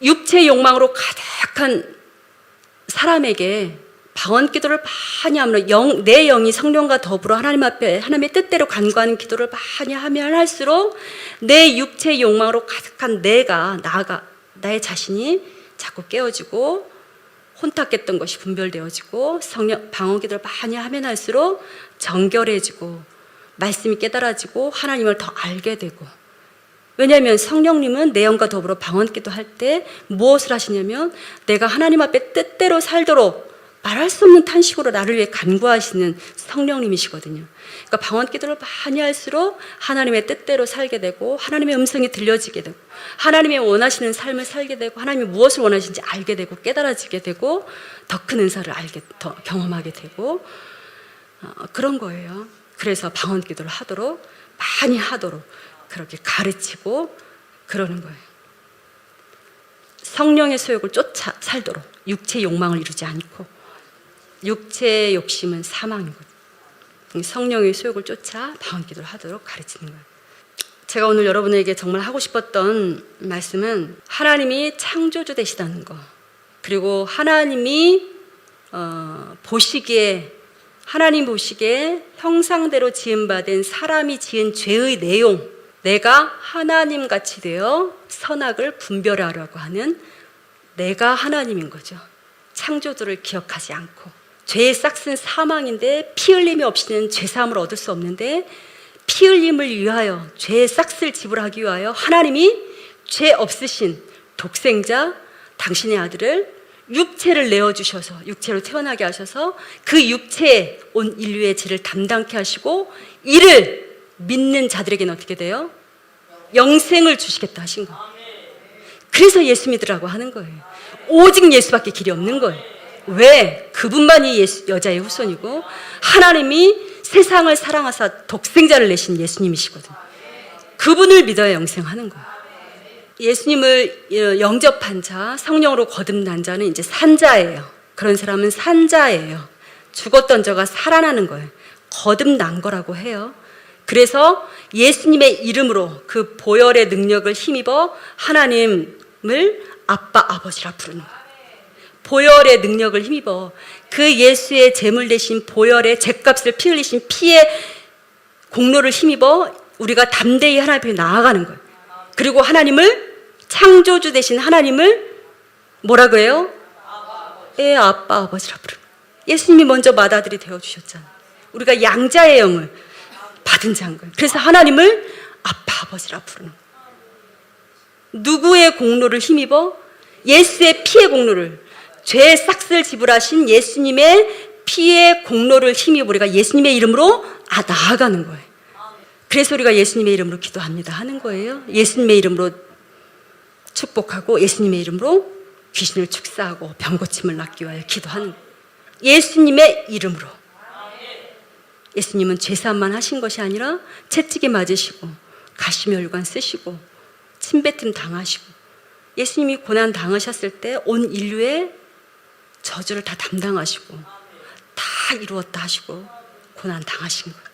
육체의 욕망으로 가득한 사람에게 방언 기도를 많이 하면 내 영이 성령과 더불어 하나님 앞에 하나님의 뜻대로 간구하는 기도를 많이 하면 할수록 내 육체의 욕망으로 가득한 나의 자신이 자꾸 깨어지고 혼탁했던 것이 분별되어지고 방언 기도를 많이 하면 할수록 정결해지고 말씀이 깨달아지고 하나님을 더 알게 되고, 왜냐하면 성령님은 내 영과 더불어 방언 기도할 때 무엇을 하시냐면 내가 하나님 앞에 뜻대로 살도록 말할 수 없는 탄식으로 나를 위해 간구하시는 성령님이시거든요. 그러니까 방언 기도를 많이 할수록 하나님의 뜻대로 살게 되고 하나님의 음성이 들려지게 되고 하나님의 원하시는 삶을 살게 되고 하나님이 무엇을 원하시는지 알게 되고 깨달아지게 되고 더 큰 은사를 더 경험하게 되고 그런 거예요. 그래서 방언 기도를 많이 하도록 그렇게 가르치고 그러는 거예요. 성령의 소욕을 쫓아 살도록, 육체의 욕망을 이루지 않고. 육체의 욕심은 사망이거든요. 성령의 소욕을 쫓아 방언 기도를 하도록 가르치는 거예요. 제가 오늘 여러분에게 정말 하고 싶었던 말씀은 하나님이 창조주 되시다는 거, 그리고 하나님이 하나님 보시기에 형상대로 지음받은 사람이 지은 죄의 내용, 내가 하나님같이 되어 선악을 분별하려고 하는 내가 하나님인 거죠. 창조주를 기억하지 않고. 죄의 싹은 사망인데 피 흘림이 없이는 죄사함을 얻을 수 없는데, 피 흘림을 위하여 죄의 싹을 지불하기 위하여 하나님이 죄 없으신 독생자 당신의 아들을 육체를 내어주셔서 육체로 태어나게 하셔서 그 육체에 온 인류의 죄를 담당케 하시고 이를 믿는 자들에게는 어떻게 돼요? 영생을 주시겠다 하신 거예요. 그래서 예수 믿으라고 하는 거예요. 오직 예수밖에 길이 없는 거예요. 왜? 그분만이 여자의 후손이고 하나님이 세상을 사랑하사 독생자를 내신 예수님이시거든요. 그분을 믿어야 영생하는 거예요. 예수님을 영접한 자, 성령으로 거듭난 자는 이제 산자예요. 그런 사람은 산자예요. 죽었던 자가 살아나는 거예요. 거듭난 거라고 해요. 그래서 예수님의 이름으로 그 보혈의 능력을 힘입어 하나님을 아빠, 아버지라 부르는 거예요. 보혈의 능력을 힘입어 그 예수의 제물 대신 보혈의 죗값을 피 흘리신 피의 공로를 힘입어 우리가 담대히 하나님 앞에 나아가는 거예요. 그리고 하나님을, 창조주 되신 하나님을 뭐라고 해요? 아빠, 아버지라 부르는 거예요. 예수님이 먼저 맏아들이 되어주셨잖아요. 우리가 양자의 영을 받은 자인 거예요. 그래서 하나님을 아빠, 아버지라 부르는 거예요. 누구의 공로를 힘입어? 예수의 피의 공로를, 죄의 싹을 지불하신 예수님의 피의 공로를 힘입어 우리가 예수님의 이름으로 나아가는 거예요. 그래서 우리가 예수님의 이름으로 기도합니다 하는 거예요. 예수님의 이름으로 축복하고 예수님의 이름으로 귀신을 축사하고 병고침을 낫기 위하여 기도하는 거예요. 예수님의 이름으로. 예수님은 죄사함만 하신 것이 아니라 채찍에 맞으시고 가시멸관 쓰시고 침뱉음 당하시고, 예수님이 고난 당하셨을 때 온 인류의 저주를 다 담당하시고 다 이루었다 하시고 고난 당하신 거예요.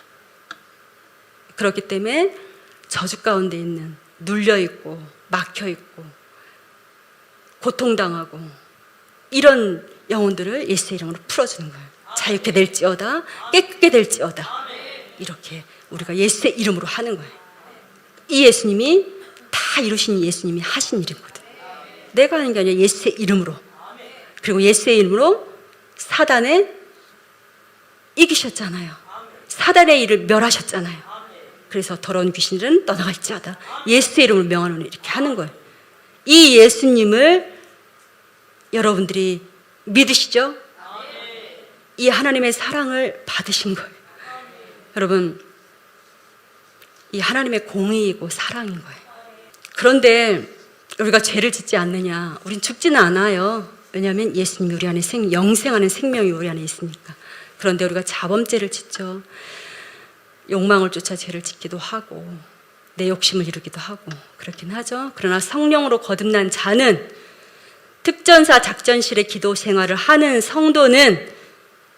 그렇기 때문에 저주 가운데 있는, 눌려있고 막혀있고 고통당하고 이런 영혼들을 예수의 이름으로 풀어주는 거예요. 자유케 될지어다, 깨끗게 될지어다. 이렇게 우리가 예수의 이름으로 하는 거예요. 이 예수님이 다 이루신 예수님이 하신 일이거든. 내가 하는 게 아니라 예수의 이름으로. 그리고 예수의 이름으로 사단에 이기셨잖아요. 사단의 일을 멸하셨잖아요. 그래서 더러운 귀신들은 떠나갈지어다. 예수의 이름을 명하노니 이렇게 하는 거예요. 이 예수님을 여러분들이 믿으시죠? 이 하나님의 사랑을 받으신 거예요. 여러분, 이 하나님의 공의이고 사랑인 거예요. 그런데 우리가 죄를 짓지 않느냐? 우린 죽지는 않아요. 왜냐하면 예수님이 우리 안에 영생하는 생명이 우리 안에 있으니까. 그런데 우리가 자범죄를 짓죠. 욕망을 쫓아 죄를 짓기도 하고 내 욕심을 이루기도 하고 그렇긴 하죠. 그러나 성령으로 거듭난 자는 특전사 작전실의 기도 생활을 하는 성도는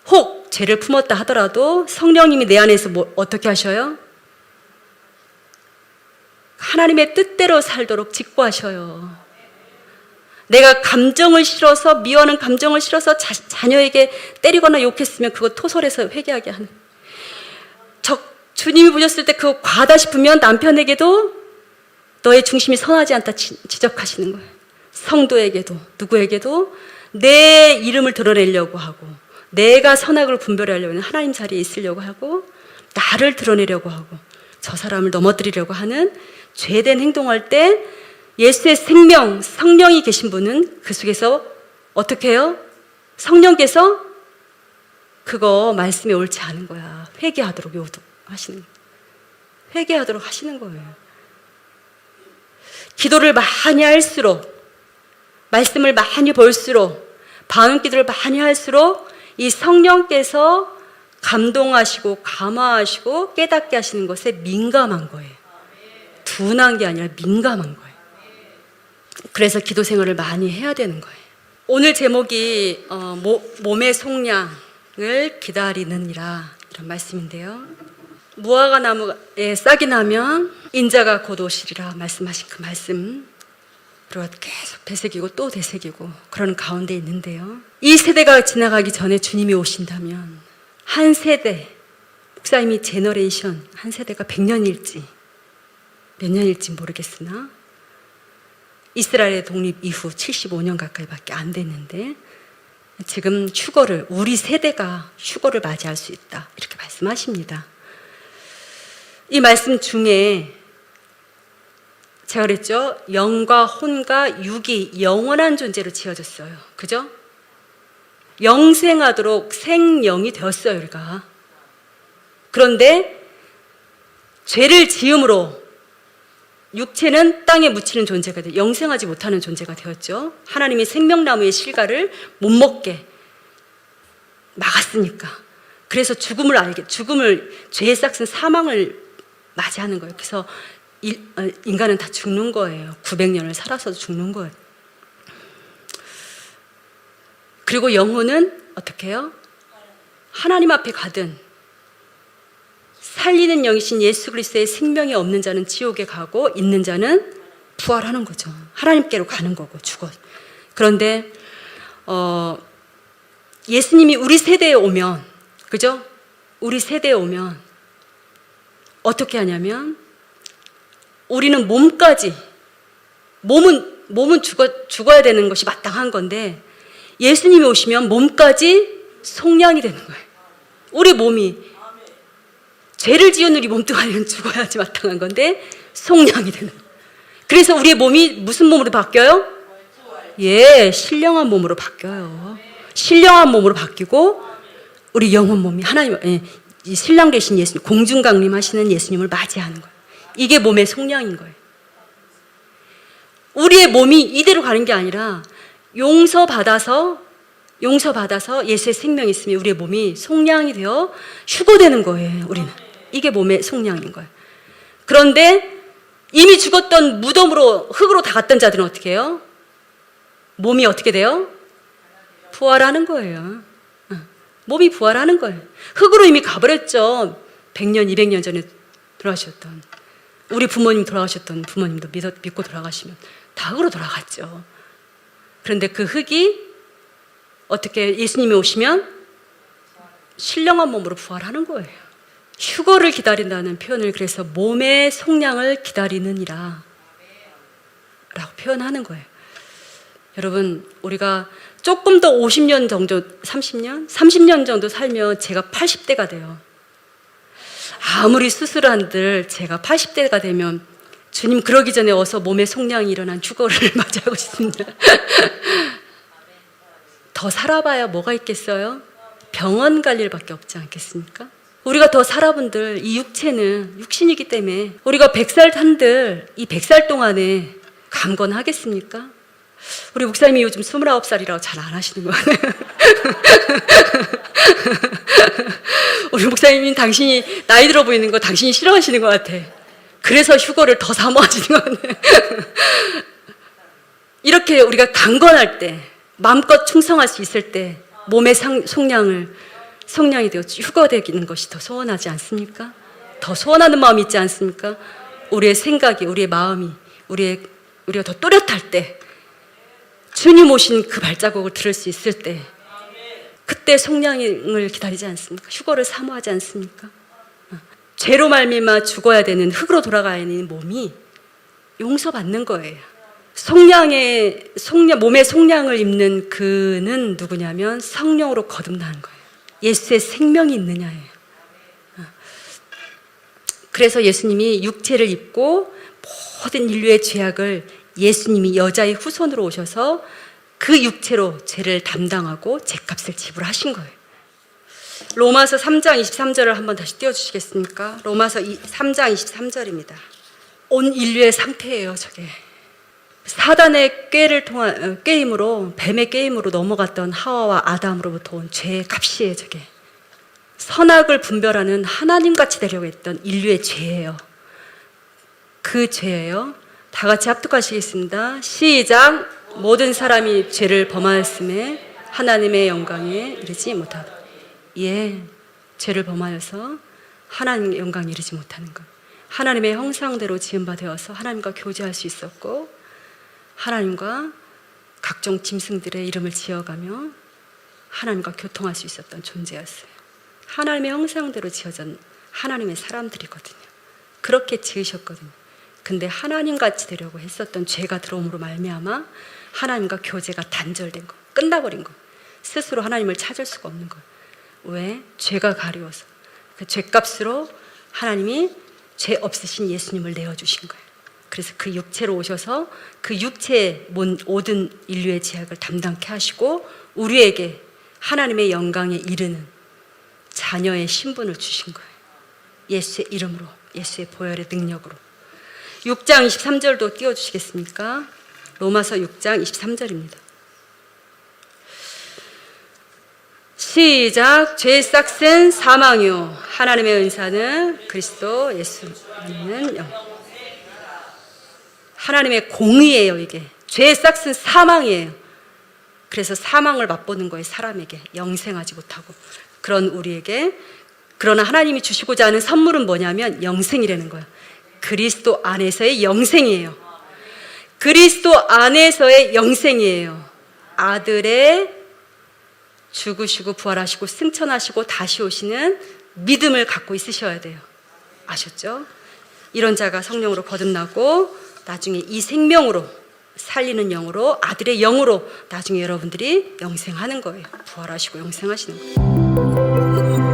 혹 죄를 품었다 하더라도 성령님이 내 안에서 어떻게 하셔요? 하나님의 뜻대로 살도록 직구하셔요. 내가 감정을 실어서 미워하는 감정을 실어서 자녀에게 때리거나 욕했으면 그거 토설해서 회개하게 하는. 주님이 보셨을 때 그거 과하다 싶으면 남편에게도 너의 중심이 선하지 않다 지적하시는 거예요. 성도에게도 누구에게도 내 이름을 드러내려고 하고 내가 선악을 분별하려고 하는 하나님 자리에 있으려고 하고 나를 드러내려고 하고 저 사람을 넘어뜨리려고 하는 죄된 행동할 때 예수의 생명, 성령이 계신 분은 그 속에서 어떻게 해요? 성령께서 그거 말씀에 옳지 않은 거야. 회개하도록 하시는 거예요. 회개하도록 하시는 거예요. 기도를 많이 할수록, 말씀을 많이 볼수록, 방언 기도를 많이 할수록 이 성령께서 감동하시고 감화하시고 깨닫게 하시는 것에 민감한 거예요. 둔한 게 아니라 민감한 거예요. 그래서 기도 생활을 많이 해야 되는 거예요. 오늘 제목이 몸의 속량을 기다리느니라 이런 말씀인데요. 무화과 나무에 싹이 나면 인자가 곧 오시리라 말씀하신 그 말씀 그리고 계속 되새기고 또 되새기고 그런 가운데 있는데요. 이 세대가 지나가기 전에 주님이 오신다면 한 세대, 목사님이 제너레이션 한 세대가 100년일지 몇 년일지 모르겠으나 이스라엘의 독립 이후 75년 가까이밖에 안 됐는데 지금 휴거를 우리 세대가 휴거를 맞이할 수 있다 이렇게 말씀하십니다. 이 말씀 중에 제가 그랬죠. 영과 혼과 육이 영원한 존재로 지어졌어요. 그죠? 영생하도록 생영이 되었어요, 우리가. 그런데 죄를 지음으로 육체는 땅에 묻히는 존재가 돼요. 영생하지 못하는 존재가 되었죠. 하나님이 생명나무의 실과를 못 먹게 막았으니까. 그래서 죽음을 죄의 싹슨 사망을 맞이하는 거예요. 그래서 인간은 다 죽는 거예요. 900년을 살아서도 죽는 거예요. 그리고 영혼은 어떻게 해요? 하나님 앞에 가든 살리는 영이신 예수 그리스도의 생명이 없는 자는 지옥에 가고 있는 자는 부활하는 거죠. 하나님께로 가는 거고 죽어. 그런데 예수님이 우리 세대에 오면 그죠? 우리 세대에 오면 어떻게 하냐면 우리는 몸은 죽어야 되는 것이 마땅한 건데 예수님이 오시면 몸까지 속량이 되는 거예요. 우리 몸이 죄를 지은 우리 몸뚱아리는 죽어야지 마땅한 건데 속량이 되는 거예요. 그래서 우리의 몸이 무슨 몸으로 바뀌어요? 예, 신령한 몸으로 바뀌어요. 신령한 몸으로 바뀌고 우리 영혼 몸이 하나님 이 신랑 되신 예수님, 공중강림하시는 예수님을 맞이하는 거예요. 이게 몸의 속량인 거예요. 우리의 몸이 이대로 가는 게 아니라 용서받아서 예수의 생명이 있으면 우리의 몸이 속량이 되어 휴거되는 거예요. 우리는 이게 몸의 속량인 거예요. 그런데 이미 죽었던 무덤으로 흙으로 다 갔던 자들은 어떻게 해요? 몸이 어떻게 돼요? 부활하는 거예요. 몸이 부활하는 거예요. 흙으로 이미 가버렸죠. 100년, 200년 전에 돌아가셨던 우리 부모님 돌아가셨던 부모님도 믿고 돌아가시면 다 흙으로 돌아갔죠. 그런데 그 흙이 어떻게 예수님이 오시면 신령한 몸으로 부활하는 거예요. 휴거를 기다린다는 표현을 그래서 몸의 속량을 기다리느니라 라고 표현하는 거예요. 여러분 우리가 조금 더 50년 정도 30년 정도 살면 제가 80대가 돼요. 아무리 수술한들 제가 80대가 되면 주님 그러기 전에 어서 몸의 속량이 일어난 휴거를 맞이하고 싶습니다. 더 살아봐야 뭐가 있겠어요? 병원 갈 일밖에 없지 않겠습니까? 우리가 더 살아본들 이 육체는 육신이기 때문에 우리가 100살 산들 이 100살 동안에 강건하겠습니까? 우리 목사님이 요즘 29살이라고 잘 안 하시는 거 같아요. 우리 목사님이 당신이 나이 들어 보이는 거 당신이 싫어하시는 것 같아. 그래서 휴거를 더 사모하시는 건데 이렇게 우리가 강건할 때, 마음껏 충성할 수 있을 때 몸의 속량이 되어 휴거되는 것이 더 소원하지 않습니까? 더 소원하는 마음이 있지 않습니까? 우리의 생각이, 우리의 마음이, 우리가 더 또렷할 때, 주님 오신 그 발자국을 들을 수 있을 때, 그때 속량을 기다리지 않습니까? 휴거를 사모하지 않습니까? 죄로 말미암아 죽어야 되는, 흙으로 돌아가야 하는 몸이 용서받는 거예요. 몸의 속량을 입는 그는 누구냐면 성령으로 거듭나는 거예요. 예수의 생명이 있느냐예요. 그래서 예수님이 육체를 입고 모든 인류의 죄악을 예수님이 여자의 후손으로 오셔서 그 육체로 죄를 담당하고 죄값을 지불하신 거예요. 로마서 3장 23절을 한번 다시 띄워주시겠습니까? 로마서 3장 23절입니다. 온 인류의 상태예요, 저게. 사단의 게임으로, 뱀의 게임으로 넘어갔던 하와와 아담으로부터 온 죄의 값이에요, 저게. 선악을 분별하는 하나님같이 되려고 했던 인류의 죄예요. 그 죄예요. 다 같이 합독하시겠습니다. 시작. 모든 사람이 죄를 범하였음에 하나님의 영광에 이르지 못하다. 예, 죄를 범하여서 하나님의 영광에 이르지 못하는 것. 하나님의 형상대로 지은 바 되어서 하나님과 교제할 수 있었고, 하나님과 각종 짐승들의 이름을 지어가며 하나님과 교통할 수 있었던 존재였어요. 하나님의 형상대로 지어진 하나님의 사람들이거든요. 그렇게 지으셨거든요. 근데 하나님같이 되려고 했었던 죄가 들어옴으로 말미암아 하나님과 교제가 단절된 거, 끝나버린 거. 스스로 하나님을 찾을 수가 없는 거예요. 왜? 죄가 가려워서. 그 죄값으로 하나님이 죄 없으신 예수님을 내어주신 거예요. 그래서 그 육체로 오셔서 그 육체의 모든 인류의 죄악을 담당케 하시고 우리에게 하나님의 영광에 이르는 자녀의 신분을 주신 거예요. 예수의 이름으로, 예수의 보혈의 능력으로. 6장 23절도 띄워주시겠습니까? 로마서 6장 23절입니다. 시작. 죄의 싹은 사망이요 하나님의 은사는 그리스도 예수 믿는 영. 하나님의 공의예요. 이게 죄의 싹은 사망이에요. 그래서 사망을 맛보는 거예요. 사람에게 영생하지 못하고. 그런 우리에게. 그러나 하나님이 주시고자 하는 선물은 뭐냐면 영생이라는 거예요. 그리스도 안에서의 영생이에요. 그리스도 안에서의 영생이에요. 아들의 죽으시고 부활하시고 승천하시고 다시 오시는 믿음을 갖고 있으셔야 돼요. 아셨죠? 이런 자가 성령으로 거듭나고 나중에 이 생명으로 살리는 영으로, 아들의 영으로 나중에 여러분들이 영생하는 거예요. 부활하시고 영생하시는 거예요.